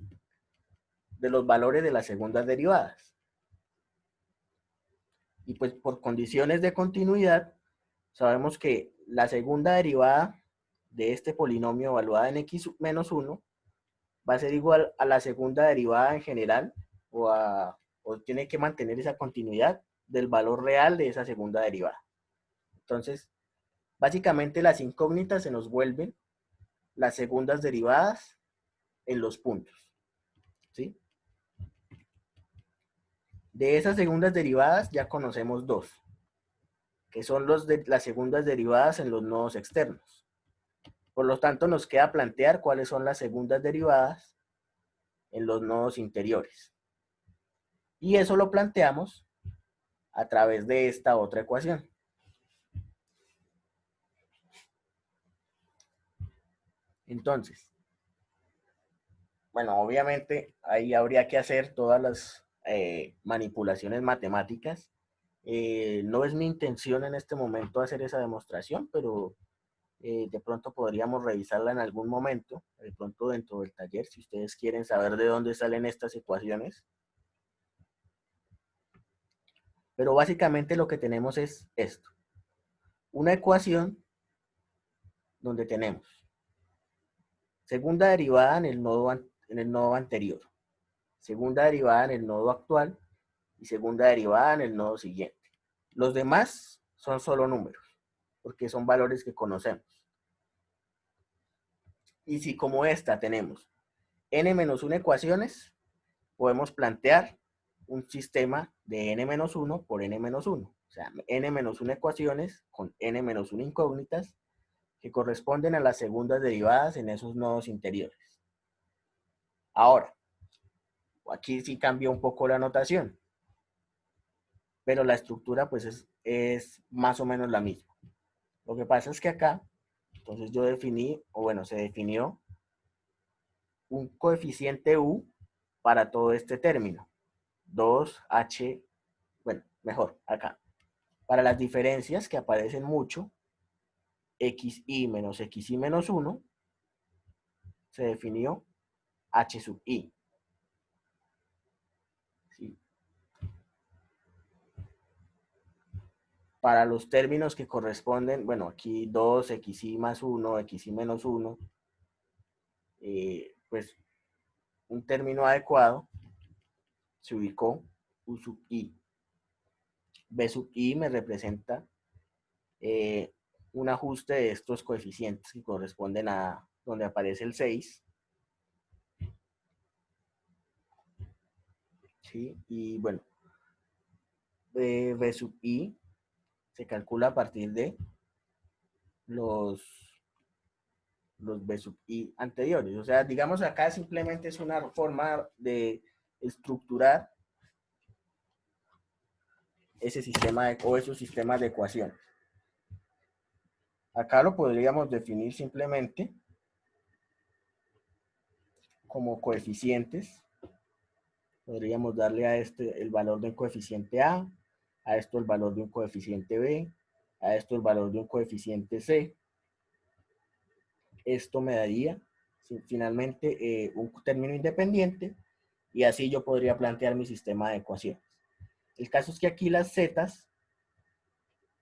de los valores de las segundas derivadas. Y pues por condiciones de continuidad, sabemos que la segunda derivada de este polinomio evaluada en x menos 1 va a ser igual a la segunda derivada en general o tiene que mantener esa continuidad del valor real de esa segunda derivada. Entonces, básicamente las incógnitas se nos vuelven las segundas derivadas en los puntos. ¿Sí? De esas segundas derivadas ya conocemos dos, que son las segundas derivadas en los nodos externos. Por lo tanto, nos queda plantear cuáles son las segundas derivadas en los nodos interiores. Y eso lo planteamos a través de esta otra ecuación. Entonces, bueno, obviamente ahí habría que hacer todas las manipulaciones matemáticas. No es mi intención en este momento hacer esa demostración, pero de pronto podríamos revisarla en algún momento, de pronto dentro del taller, si ustedes quieren saber de dónde salen estas ecuaciones. Pero básicamente lo que tenemos es esto. Una ecuación donde tenemos segunda derivada en el nodo anterior, segunda derivada en el nodo actual y segunda derivada en el nodo siguiente. Los demás son solo números, porque son valores que conocemos. Y si como esta tenemos n-1 ecuaciones, podemos plantear un sistema de n-1 por n-1. O sea, n-1 ecuaciones con n-1 incógnitas que corresponden a las segundas derivadas en esos nodos interiores. Ahora, aquí sí cambia un poco la notación, pero la estructura pues es más o menos la misma. Lo que pasa es que acá, entonces yo definí, o bueno, se definió un coeficiente u para todo este término. 2h, bueno, mejor, acá. Para las diferencias que aparecen mucho, xi menos xi menos 1, se definió h sub i. ¿Sí? Para los términos que corresponden, bueno, aquí 2, xi más 1, xi menos 1, pues un término adecuado se ubicó u sub i. B sub i me representa un ajuste de estos coeficientes que corresponden a donde aparece el 6. ¿Sí? Y bueno, B sub i se calcula a partir de los B sub i anteriores. O sea, digamos acá simplemente es una forma de estructurar ese sistema o esos sistemas de ecuaciones. Acá lo podríamos definir simplemente como coeficientes. Podríamos darle a este el valor de un coeficiente A, a esto el valor de un coeficiente B, a esto el valor de un coeficiente C. Esto me daría finalmente un término independiente y así yo podría plantear mi sistema de ecuaciones. El caso es que aquí las zetas,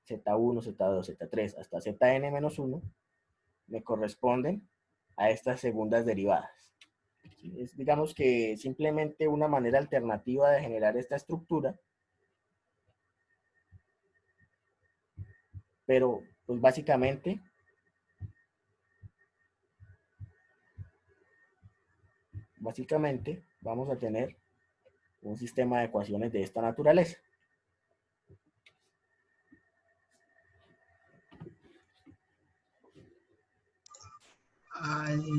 Z1, Z2, Z3 hasta Zn-1, me corresponden a estas segundas derivadas. Es, digamos que simplemente una manera alternativa de generar esta estructura, pero pues básicamente vamos a tener un sistema de ecuaciones de esta naturaleza.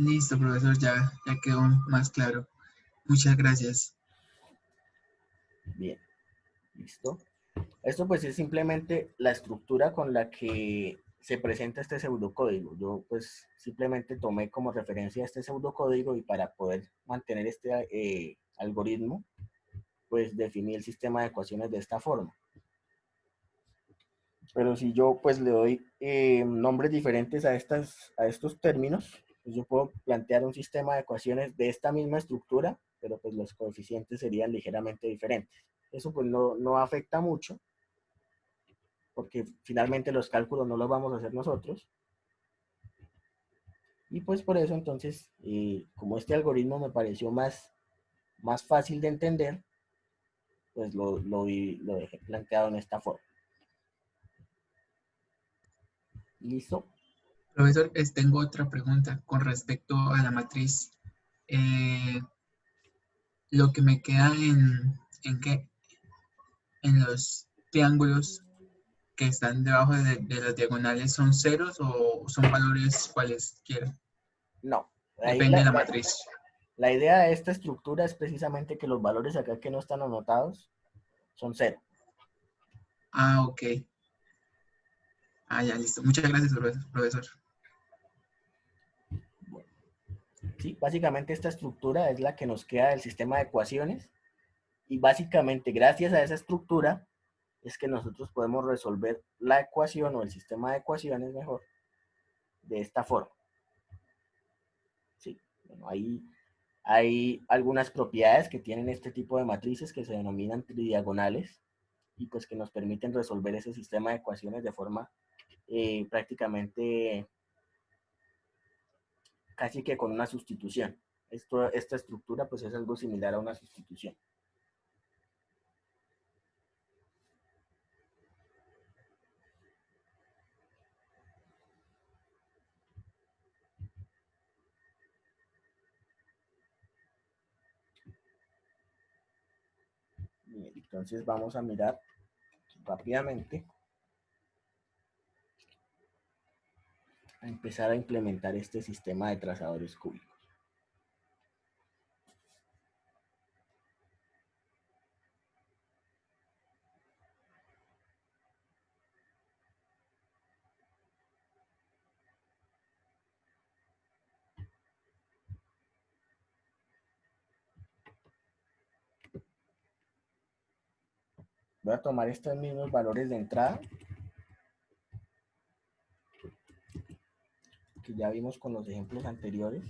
Listo, profesor, ya quedó más claro. Muchas gracias. Bien, listo. Esto pues es simplemente la estructura con la que se presenta este pseudocódigo. Yo pues simplemente tomé como referencia este pseudocódigo y para poder mantener este algoritmo, pues definí el sistema de ecuaciones de esta forma. Pero si yo pues le doy nombres diferentes a estos términos, pues yo puedo plantear un sistema de ecuaciones de esta misma estructura, pero pues los coeficientes serían ligeramente diferentes. Eso pues no afecta mucho, porque finalmente los cálculos no los vamos a hacer nosotros. Y pues por eso entonces, como este algoritmo me pareció más fácil de entender, pues lo dejé planteado en esta forma. ¿Listo? Profesor, tengo otra pregunta con respecto a la matriz. Lo que me queda en los triángulos que están debajo de las diagonales, ¿son ceros o son valores cualesquiera? No. Depende de la matriz. La idea de esta estructura es precisamente que los valores acá que no están anotados son 0. Ah, ok. Ah, ya, listo. Muchas gracias, profesor. Bueno, ¿sí? Básicamente esta estructura es la que nos queda del sistema de ecuaciones y básicamente gracias a esa estructura es que nosotros podemos resolver la ecuación o el sistema de ecuaciones mejor de esta forma. ¿Sí? Bueno, hay algunas propiedades que tienen este tipo de matrices que se denominan tridiagonales y pues que nos permiten resolver ese sistema de ecuaciones de forma prácticamente casi que con una sustitución. Esta estructura pues es algo similar a una sustitución. Bien, entonces vamos a mirar rápidamente a empezar a implementar este sistema de trazadores cúbicos. Voy a tomar estos mismos valores de entrada que ya vimos con los ejemplos anteriores,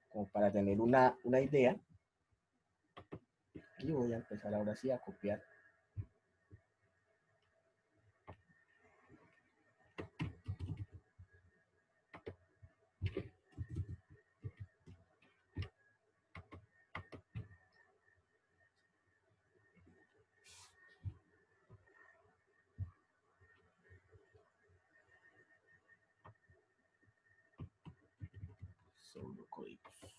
como para tener una idea. Y voy a empezar ahora sí a copiar. Pseudocódigos.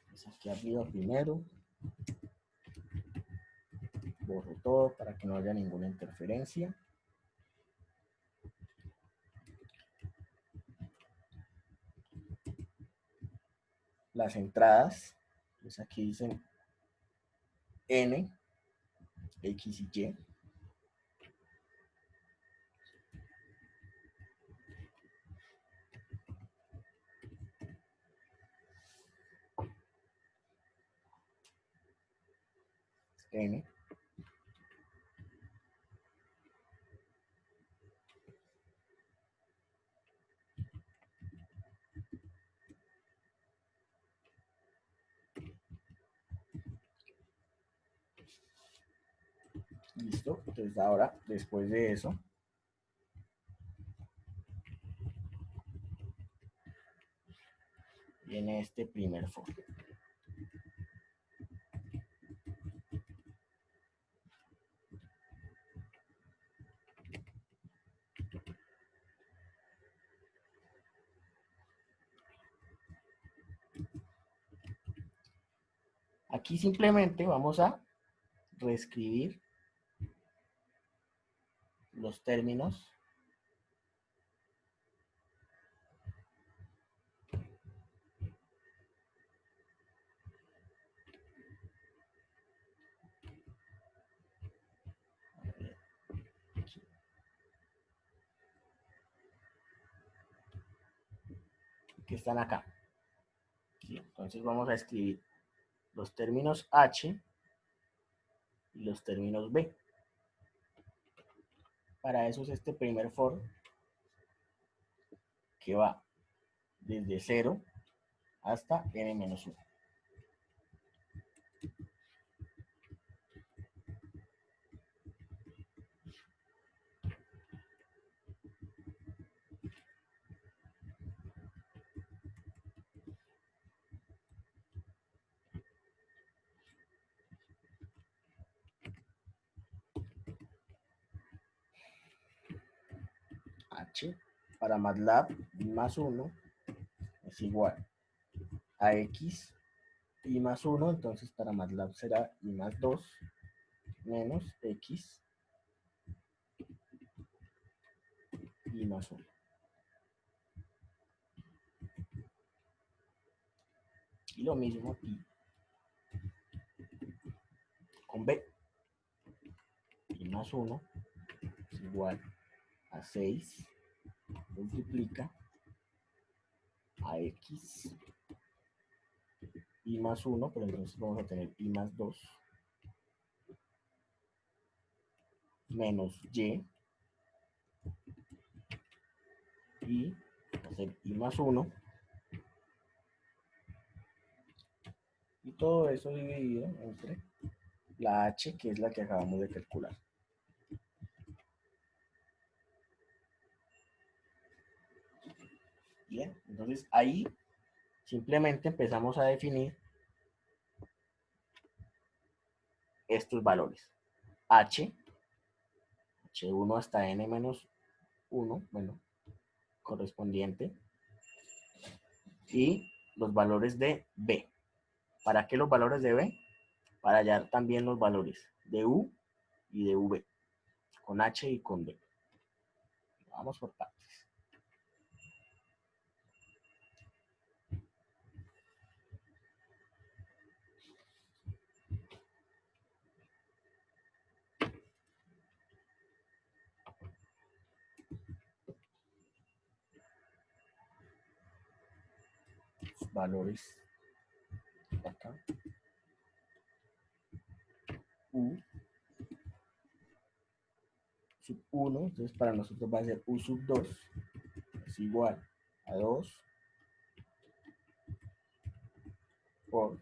Pues aquí abrigo primero. Borro todo para que no haya ninguna interferencia. Las entradas, pues aquí dicen N, X y Y. N. Listo, entonces ahora, después de eso, viene este primer for. Aquí simplemente vamos a reescribir los términos que están acá. ¿Sí? Entonces vamos a escribir los términos H y los términos B. Para eso es este primer for que va desde 0 hasta n-1. H para MATLAB más 1 es igual a X y más 1, entonces para MATLAB será y más 2 menos X y más 1. Y lo mismo aquí con b. I más 1 es igual a 6 multiplica a x i más 1, pero entonces vamos a tener i más 2 menos y va a ser i más 1 y todo eso dividido entre la h, que es la que acabamos de calcular. Bien, entonces ahí simplemente empezamos a definir estos valores. H1 hasta n menos 1, bueno, correspondiente, y los valores de b. ¿Para qué los valores de b? Para hallar también los valores de u y de v, con h y con b. Vamos por partes. Valores acá. U sub 1, entonces para nosotros va a ser u sub 2 es igual a 2 por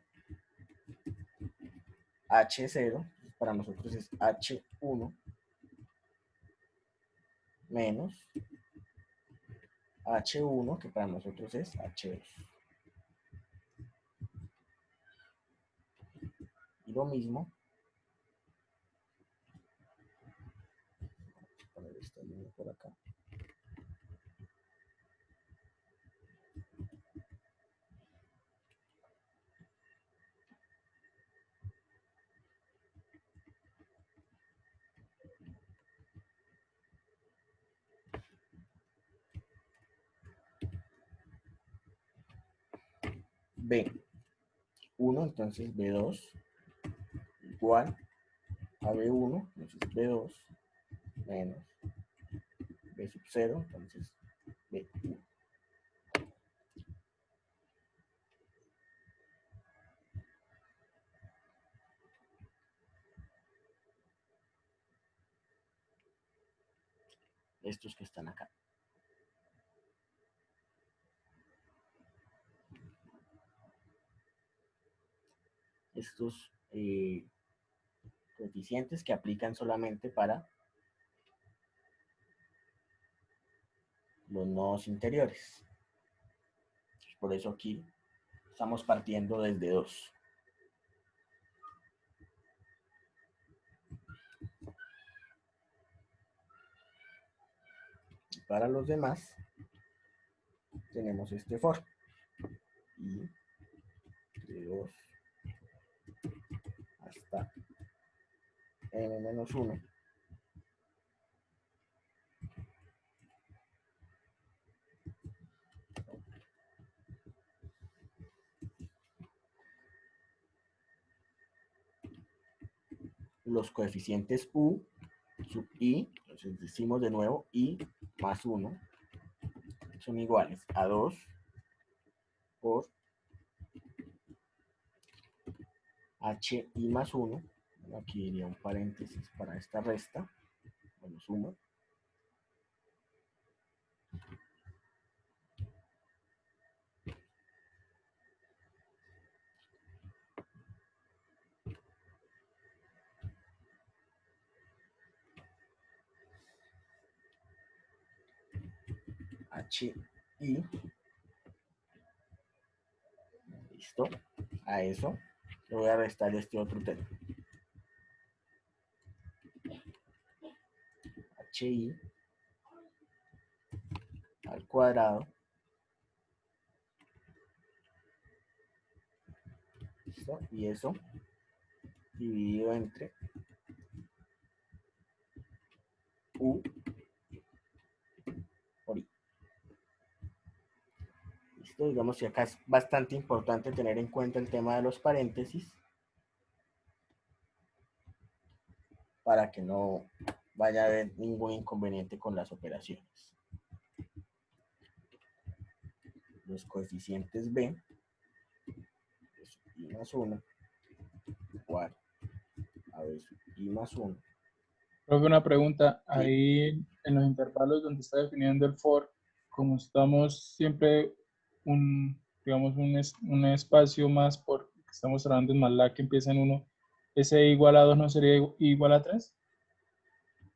H0, para nosotros es H1 menos H1, que para nosotros es H2. Y lo mismo, vamos a poner esta línea por acá. B1, entonces B2 igual a B1, entonces B2 menos B sub 0, entonces B1. Estos que están acá. Estos coeficientes que aplican solamente para los nodos interiores. Por eso aquí estamos partiendo desde 2. Y para los demás tenemos este for. Y de 2 hasta n-1. Los coeficientes u sub i, entonces decimos de nuevo i más 1, son iguales a 2 por hi más 1, aquí iría un paréntesis para esta resta, bueno, suma, hi, listo, a eso le voy a restar este otro término, hi al cuadrado, listo, y eso dividido entre u por i. Listo, digamos que acá es bastante importante tener en cuenta el tema de los paréntesis. para que no vaya a haber ningún inconveniente con las operaciones. Los coeficientes b de sub i más 1 igual a b sub i más 1. Profe, una pregunta. Sí. Ahí en los intervalos donde está definiendo el for, como estamos siempre digamos, un espacio más por que estamos hablando en MATLAB que empieza en 1, ¿ese igual a 2 no sería igual a 3?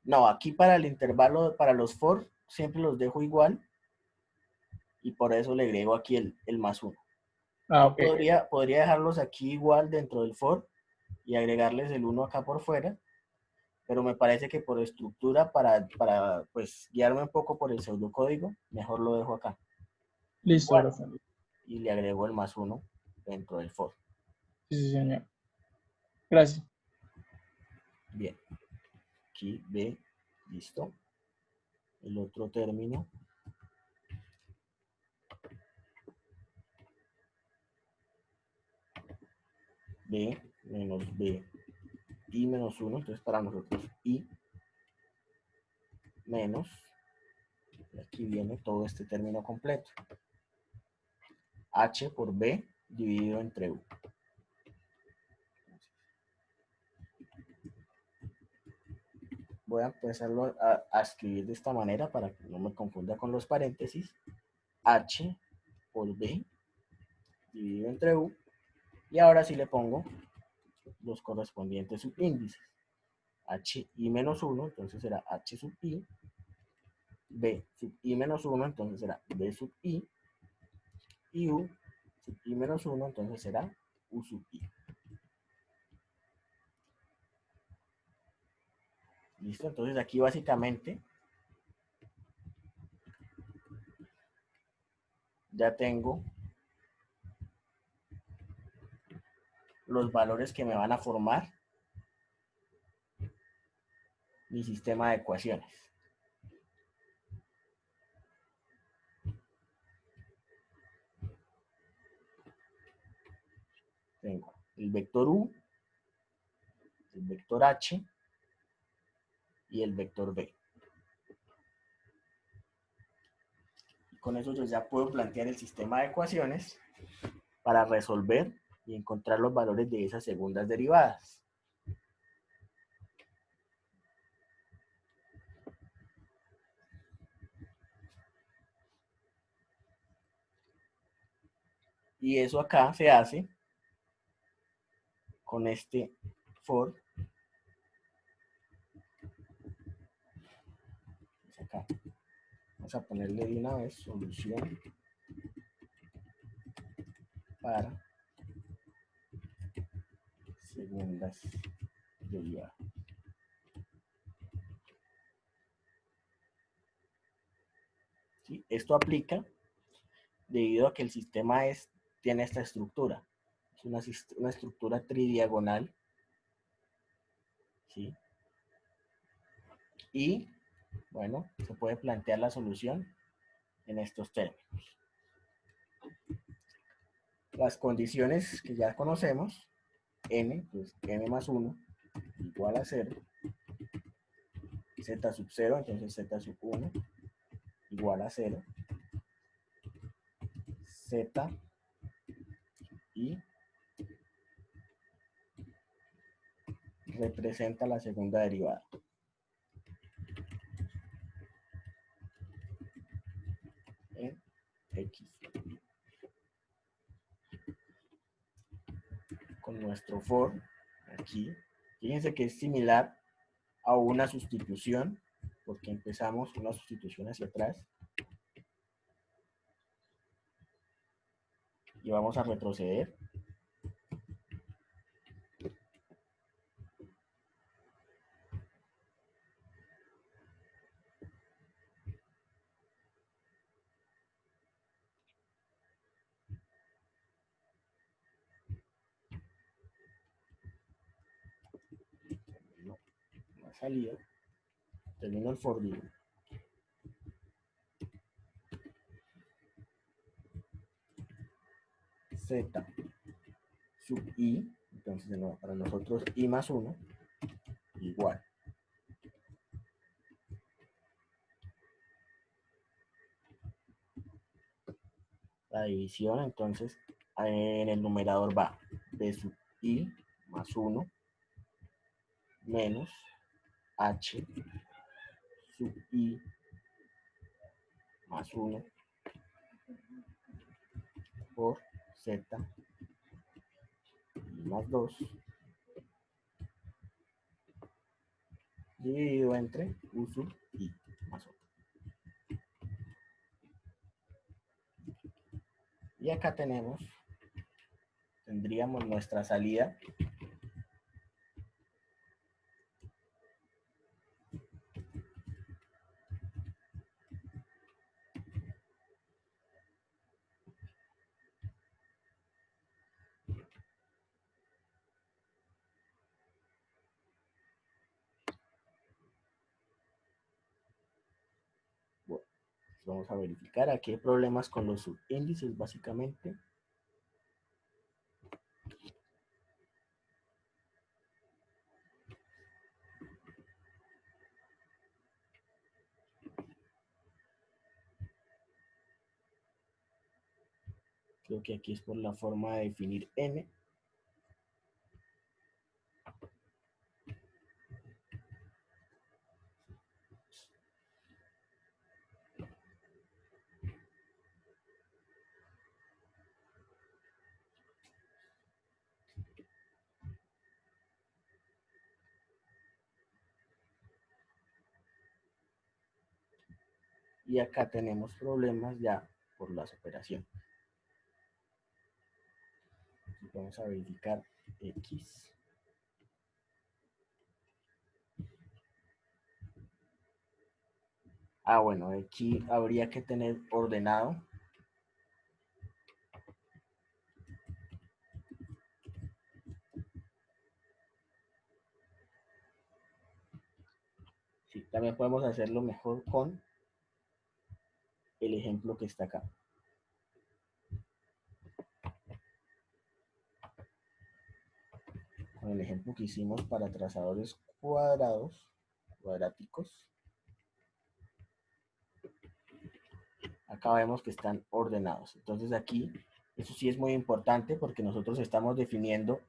No, aquí para el intervalo, para los for, siempre los dejo igual y por eso le agrego aquí el más 1. Ah, ok. Podría dejarlos aquí igual dentro del for y agregarles el 1 acá por fuera, pero me parece que por estructura, para pues, guiarme un poco por el pseudocódigo, mejor lo dejo acá. Listo, Igual, profe. y le agrego el más 1 dentro del for. Sí, sí, señor. Gracias. Bien. Aquí B, listo. El otro término. B menos B i menos 1, entonces para nosotros i menos, y aquí viene todo este término completo, h por b dividido entre u. Voy a empezarlo a escribir de esta manera para que no me confunda con los paréntesis. H por b dividido entre u, y ahora sí le pongo los correspondientes subíndices. H i menos 1, entonces será h sub i. B sub i menos 1, entonces será b sub i. Y u sub i menos 1, entonces será u sub i. ¿Listo? Entonces aquí básicamente ya tengo los valores que me van a formar mi sistema de ecuaciones. Tengo el vector u, el vector h y el vector b. Y con eso yo ya puedo plantear el sistema de ecuaciones para resolver y encontrar los valores de esas segundas derivadas. Y eso acá se hace con este for. Acá. Vamos a ponerle de una vez solución para segundas derivadas. ¿Sí? Esto aplica debido a que el sistema tiene esta estructura. Es una estructura tridiagonal. ¿Sí? Y, bueno, se puede plantear la solución en estos términos. Las condiciones que ya conocemos, n, pues n más 1 igual a 0, z sub 0, entonces z sub 1 igual a 0, z y representa la segunda derivada. En x. Con nuestro for, aquí, fíjense que es similar a una sustitución, porque empezamos una sustitución hacia atrás y vamos a retroceder. No ha salido. Termino el for loop. Z sub i, entonces de nuevo, para nosotros i más 1 igual la división, entonces en el numerador va b sub I más 1 menos h sub I más 1 por z I más 2 dividido entre U sub I más 1. Y acá tendríamos nuestra salida Vamos a verificar. Aquí hay problemas con los subíndices, básicamente. Creo que aquí es por la forma de definir n. Y acá tenemos problemas ya por las operaciones. Vamos a verificar x. Bueno, aquí habría que tener ordenado sí, también podemos hacerlo mejor con el ejemplo que está acá. Con el ejemplo que hicimos para trazadores cuadráticos. Acá vemos que están ordenados. Entonces aquí, eso sí es muy importante porque nosotros estamos definiendo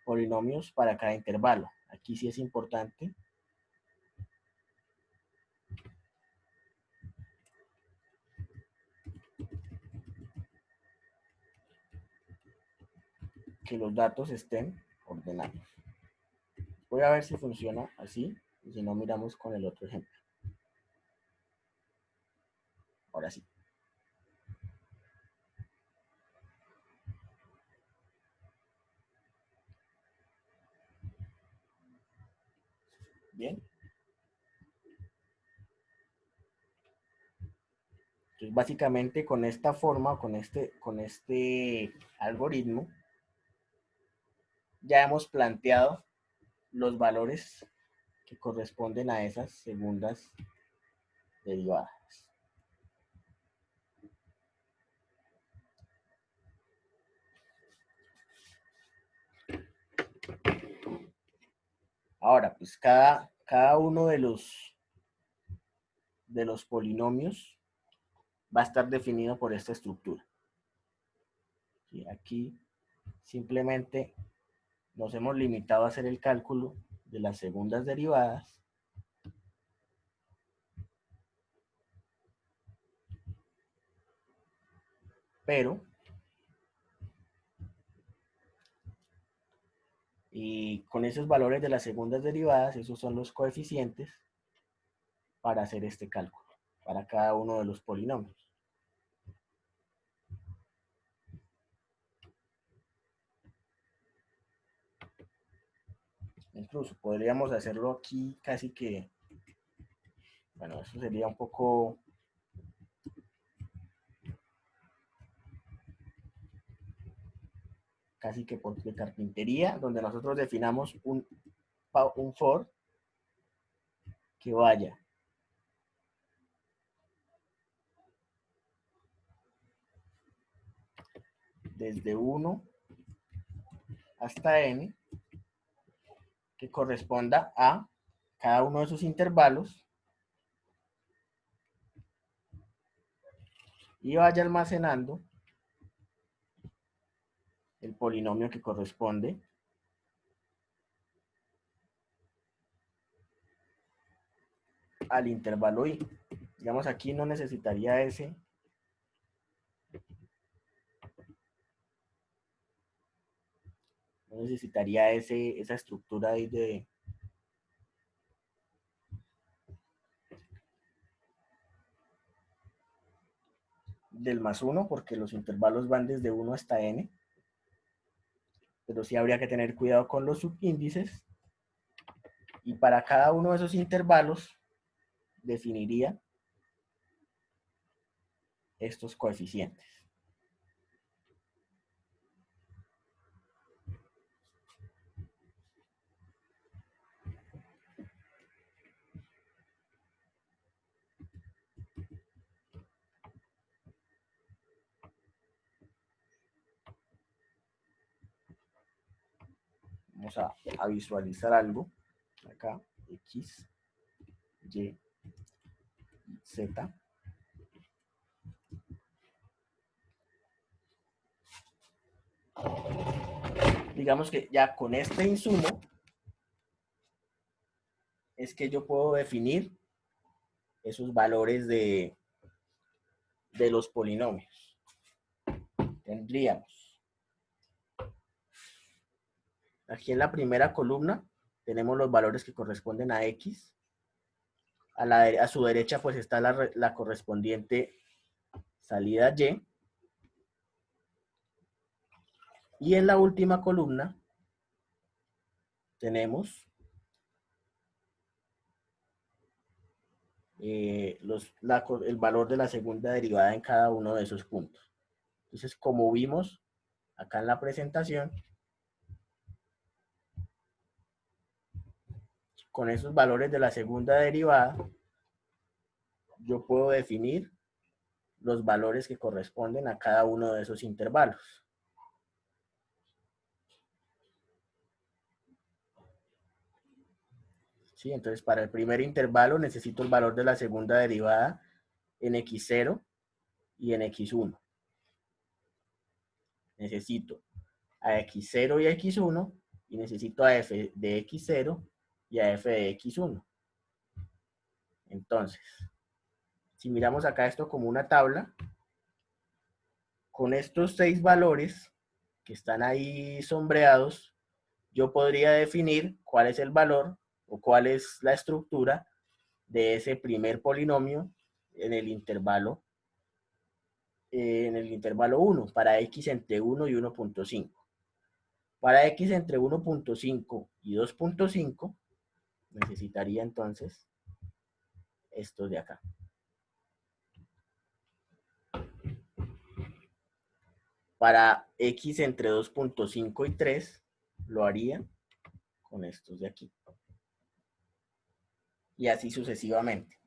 polinomios para cada intervalo. Aquí sí es importante que los datos estén ordenados. Voy a ver si funciona así, y si no miramos con el otro ejemplo. Ahora sí. Bien. Entonces, básicamente con esta forma, con este algoritmo, ya hemos planteado los valores que corresponden a esas segundas derivadas. Ahora, pues cada uno de los polinomios va a estar definido por esta estructura. Y aquí simplemente nos hemos limitado a hacer el cálculo de las segundas derivadas. Pero, y con esos valores de las segundas derivadas, esos son los coeficientes para hacer este cálculo, para cada uno de los polinomios. Incluso podríamos hacerlo aquí casi que, bueno, eso sería un poco casi que por de carpintería, donde nosotros definamos un for que vaya desde 1 hasta n, que corresponda a cada uno de esos intervalos y vaya almacenando el polinomio que corresponde al intervalo i. Digamos, aquí no necesitaría esa estructura ahí del más 1, porque los intervalos van desde 1 hasta n, pero sí habría que tener cuidado con los subíndices, y para cada uno de esos intervalos definiría estos coeficientes. Vamos a visualizar algo acá, x, y, z. Digamos que ya con este insumo es que yo puedo definir esos valores de los polinomios. Tendríamos aquí en la primera columna tenemos los valores que corresponden a x. A su derecha pues está la correspondiente salida y. Y en la última columna tenemos el valor de la segunda derivada en cada uno de esos puntos. Entonces, como vimos acá en la presentación, con esos valores de la segunda derivada, yo puedo definir los valores que corresponden a cada uno de esos intervalos. ¿Sí? Entonces, para el primer intervalo necesito el valor de la segunda derivada en x0 y en x1. Necesito a x0 y a x1, y necesito a f de x0 y a f de x1. Entonces, si miramos acá esto como una tabla, con estos 6 valores que están ahí sombreados, yo podría definir cuál es el valor o cuál es la estructura de ese primer polinomio en el intervalo 1, para x entre 1 y 1.5. Para x entre 1.5 y 2.5, necesitaría entonces estos de acá. Para x entre 2.5 y 3, lo haría con estos de aquí. Y así sucesivamente.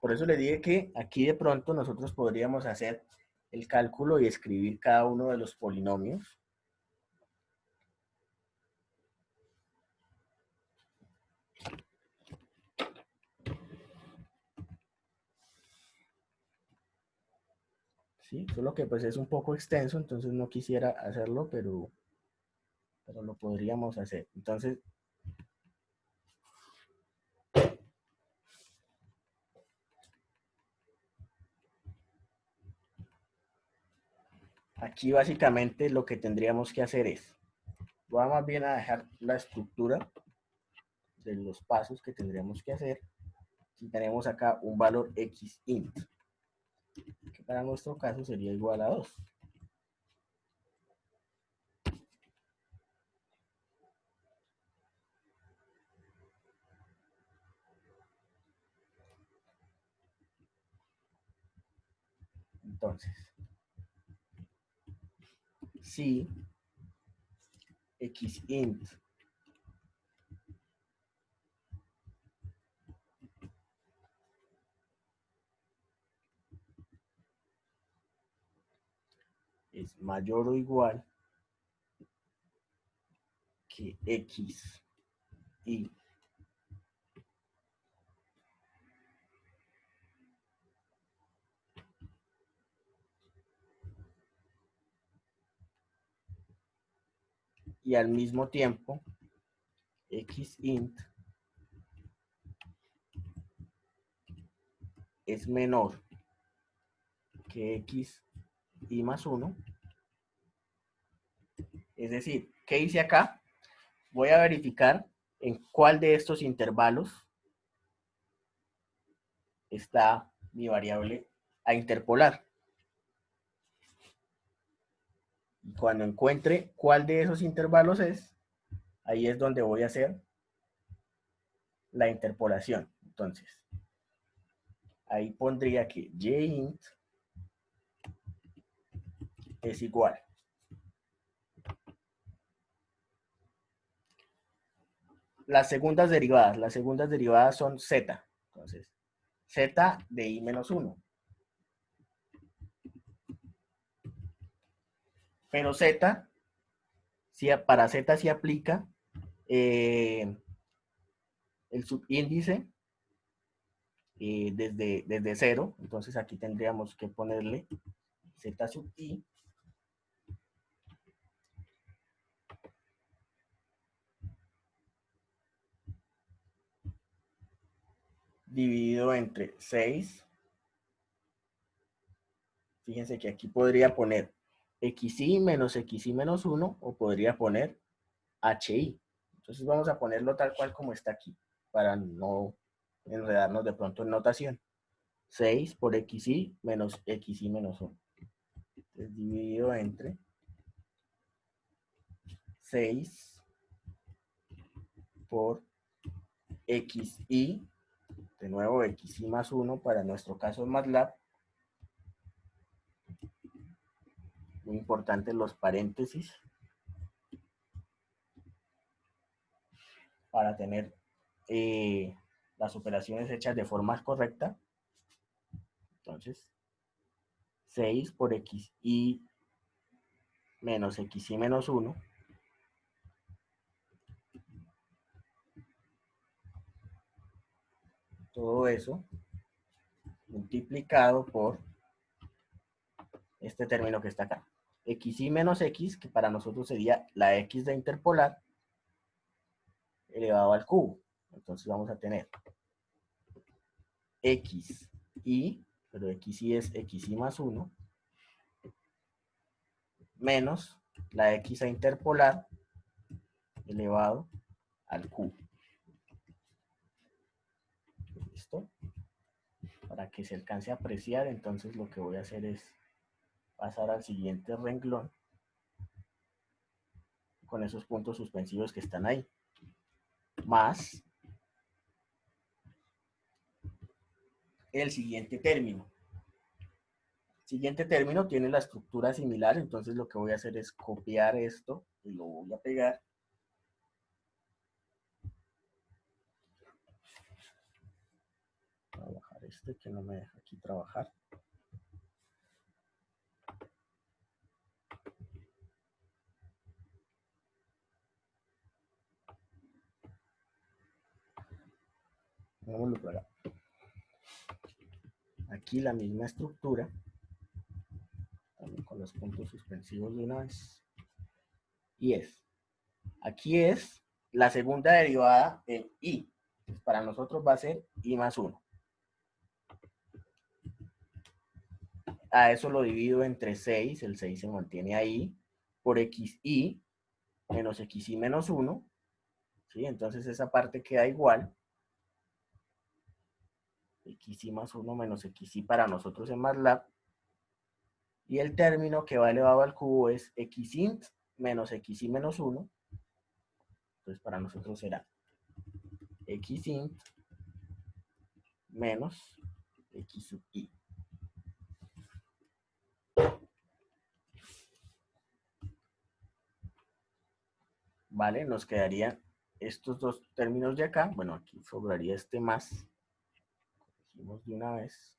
Por eso les dije que aquí de pronto nosotros podríamos hacer el cálculo y escribir cada uno de los polinomios. ¿Sí? Solo que pues es un poco extenso, entonces no quisiera hacerlo, pero lo podríamos hacer. Entonces, aquí básicamente lo que tendríamos que hacer es, voy más bien a dejar la estructura de los pasos que tendríamos que hacer. Si tenemos acá un valor x int, que para nuestro caso sería igual a 2. Entonces, si x int es mayor o igual que x y y al mismo tiempo xint es menor que xi más 1. Es decir, ¿qué hice acá? Voy a verificar en cuál de estos intervalos está mi variable a interpolar. Y cuando encuentre cuál de esos intervalos es, ahí es donde voy a hacer la interpolación. Entonces, ahí pondría que yint es igual. Las segundas derivadas son z. Entonces, z de i menos 1. Pero z, para z sí aplica el subíndice desde 0. Entonces aquí tendríamos que ponerle z sub i dividido entre 6. Fíjense que aquí podría poner xi menos 1 o podría poner hi. Entonces vamos a ponerlo tal cual como está aquí para no enredarnos de pronto en notación. 6 por xi menos 1. Entonces dividido entre 6 por xi, de nuevo xi más 1 para nuestro caso en MATLAB. Muy importante los paréntesis para tener las operaciones hechas de forma correcta. Entonces, 6 por xi menos xi menos 1 todo eso multiplicado por este término que está acá. Xi menos x, que para nosotros sería la x de interpolar, elevado al cubo. Entonces vamos a tener xi, pero xi es xi más 1, menos la x a interpolar elevado al cubo. ¿Listo? Para que se alcance a apreciar, entonces lo que voy a hacer es pasar al siguiente renglón con esos puntos suspensivos que están ahí. Más el siguiente término. El siguiente término tiene la estructura similar, entonces lo que voy a hacer es copiar esto y lo voy a pegar. Voy a bajar este que no me deja aquí trabajar. Vámonos por acá. Aquí la misma estructura, también con los puntos suspensivos de una vez. Y aquí es la segunda derivada en i. Pues para nosotros va a ser i más 1. A eso lo divido entre 6, el 6 se mantiene ahí, por xi menos xi menos 1. ¿Sí? Entonces esa parte queda igual. Xi más 1 menos xi para nosotros en MATLAB. Y el término que va elevado al cubo es xint menos xi menos 1. Entonces para nosotros será xint menos x sub i. Vale, nos quedarían estos dos términos de acá. Bueno, aquí sobraría este más. Hicimos de una vez.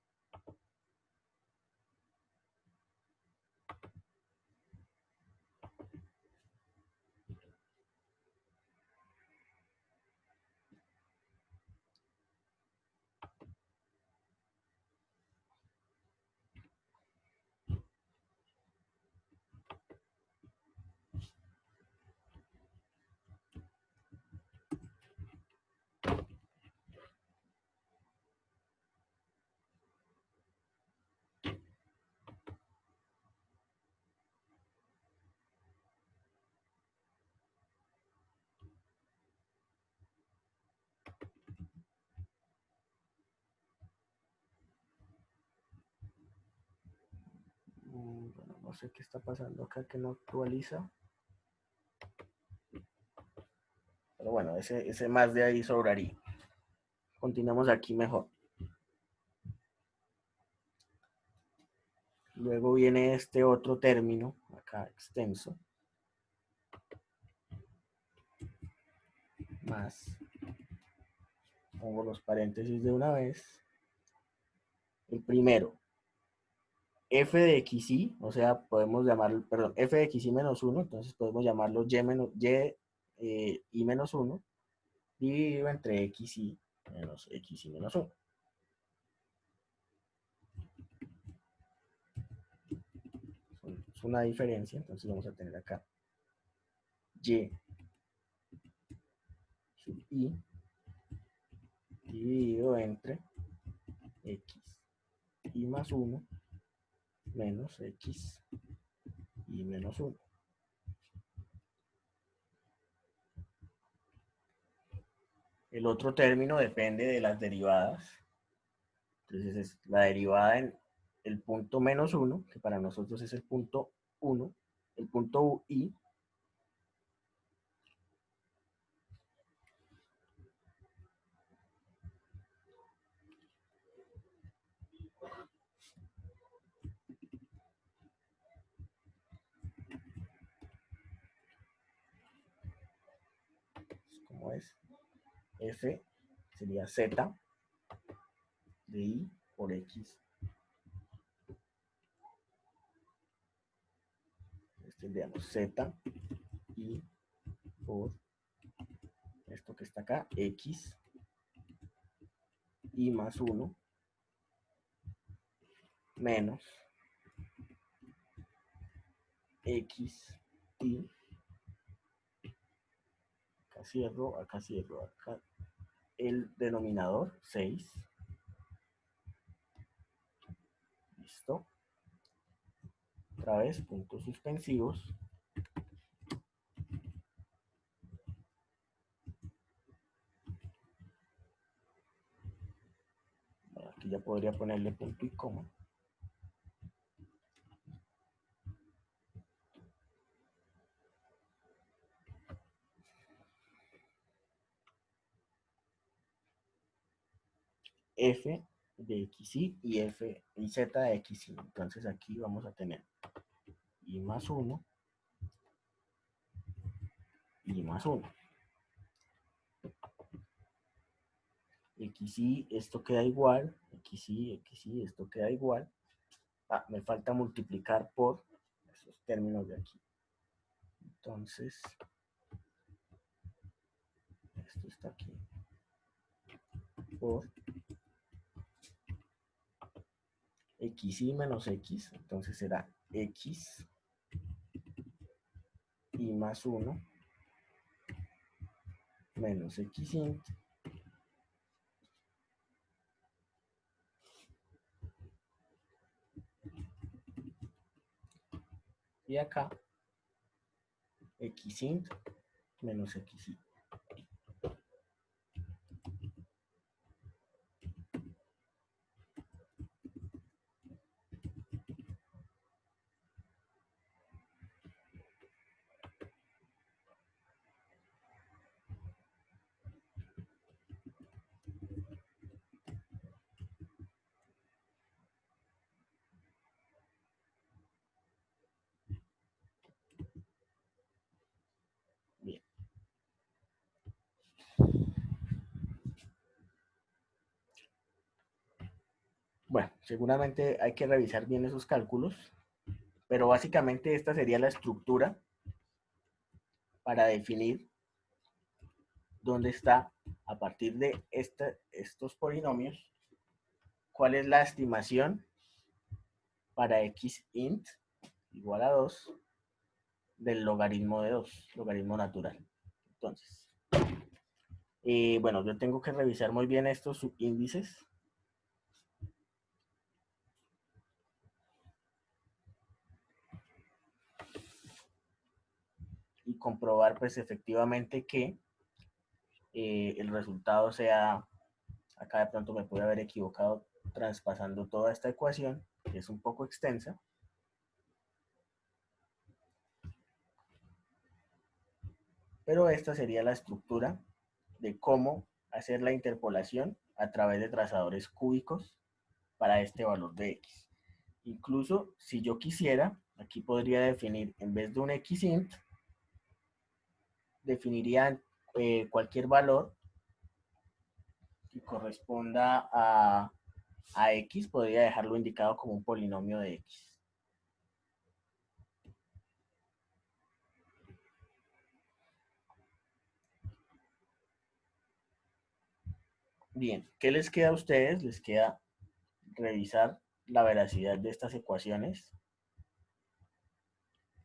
No sé qué está pasando acá que no actualiza. Pero bueno, ese más de ahí sobraría. Continuamos aquí mejor. Luego viene este otro término, acá extenso, más, pongo los paréntesis de una vez. El primero, f de xy, o sea, podemos llamarlo, perdón, f de xy menos 1, entonces podemos llamarlo y menos 1, dividido entre xy menos 1. Es una diferencia, entonces vamos a tener acá y sub i dividido entre x y más 1 menos x y menos 1. El otro término depende de las derivadas. Entonces es la derivada en el punto menos 1, que para nosotros es el punto 1, el punto i, como es, f sería z de i por x. Tendríamos z i por esto que está acá, x y más 1 menos x y acá cierro, acá el denominador 6. Listo. Otra vez, puntos suspensivos. Aquí ya podría ponerle punto y coma. F de xy y f y z de xy. Entonces aquí vamos a tener y más 1 y más 1. xy, esto queda igual, xy, esto queda igual. Me falta multiplicar por esos términos de aquí. Entonces, esto está aquí. Por xy menos x, entonces será x y más 1 menos x int y acá x int menos xy. Bien. Bueno, seguramente hay que revisar bien esos cálculos, pero básicamente esta sería la estructura para definir dónde está, a partir de estos polinomios, cuál es la estimación para x int igual a 2 del logaritmo de 2, logaritmo natural. Entonces, bueno, yo tengo que revisar muy bien estos subíndices. Y comprobar pues efectivamente que el resultado sea, acá de pronto me puede haber equivocado traspasando toda esta ecuación, que es un poco extensa. Pero esta sería la estructura de cómo hacer la interpolación a través de trazadores cúbicos para este valor de x. Incluso si yo quisiera, aquí podría definir, en vez de un xint, definiría cualquier valor que corresponda a x, podría dejarlo indicado como un polinomio de x. Bien, ¿qué les queda a ustedes? Les queda revisar la veracidad de estas ecuaciones,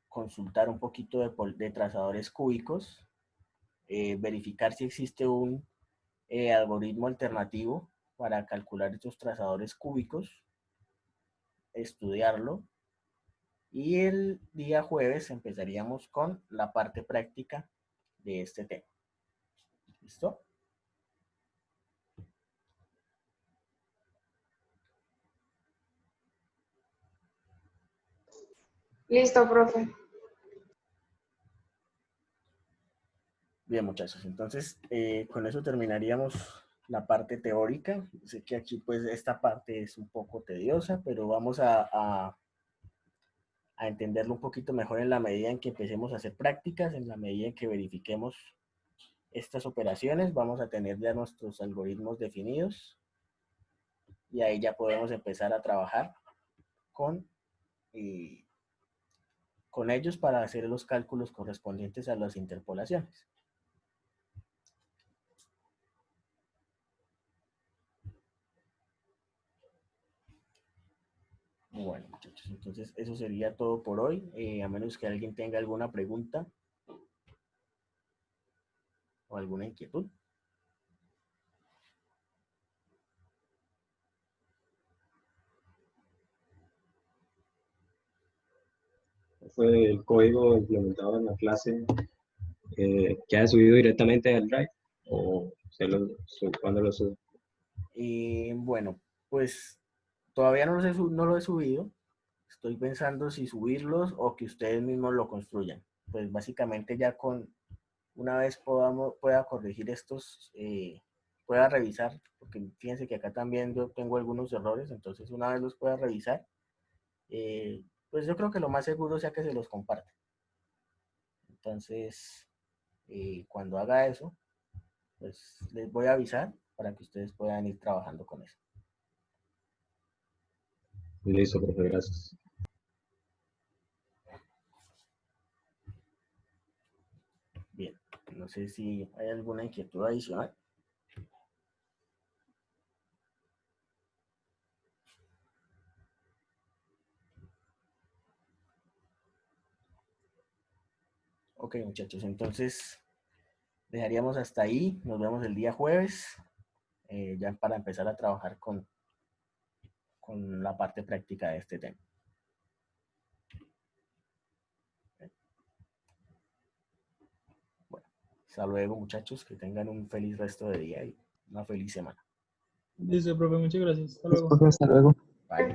consultar un poquito de trazadores cúbicos, verificar si existe un algoritmo alternativo para calcular estos trazadores cúbicos, estudiarlo, y el día jueves empezaríamos con la parte práctica de este tema. ¿Listo? Listo, profe. Bien, muchachos, entonces con eso terminaríamos la parte teórica. Sé que aquí pues esta parte es un poco tediosa, pero vamos a entenderlo un poquito mejor en la medida en que empecemos a hacer prácticas, en la medida en que verifiquemos estas operaciones, vamos a tener ya nuestros algoritmos definidos y ahí ya podemos empezar a trabajar con ellos para hacer los cálculos correspondientes a las interpolaciones. Bueno, muchachos, entonces eso sería todo por hoy, a menos que alguien tenga alguna pregunta o alguna inquietud. Fue el código implementado en la clase que ha subido directamente al Drive o cuando lo sube. Bueno, pues todavía no lo he subido. Estoy pensando si subirlos o que ustedes mismos lo construyan. Pues básicamente ya una vez pueda corregir estos, pueda revisar, porque fíjense que acá también yo tengo algunos errores, entonces una vez los pueda revisar, pues yo creo que lo más seguro sea que se los comparte. Entonces, cuando haga eso, pues les voy a avisar para que ustedes puedan ir trabajando con eso. Listo, profe, gracias. Bien, no sé si hay alguna inquietud adicional. Ok, muchachos, entonces dejaríamos hasta ahí. Nos vemos el día jueves, ya para empezar a trabajar con la parte práctica de este tema. Bueno, hasta luego, muchachos, que tengan un feliz resto de día y una feliz semana. Listo, profe, muchas gracias. Hasta luego. Profe, hasta luego. Bye.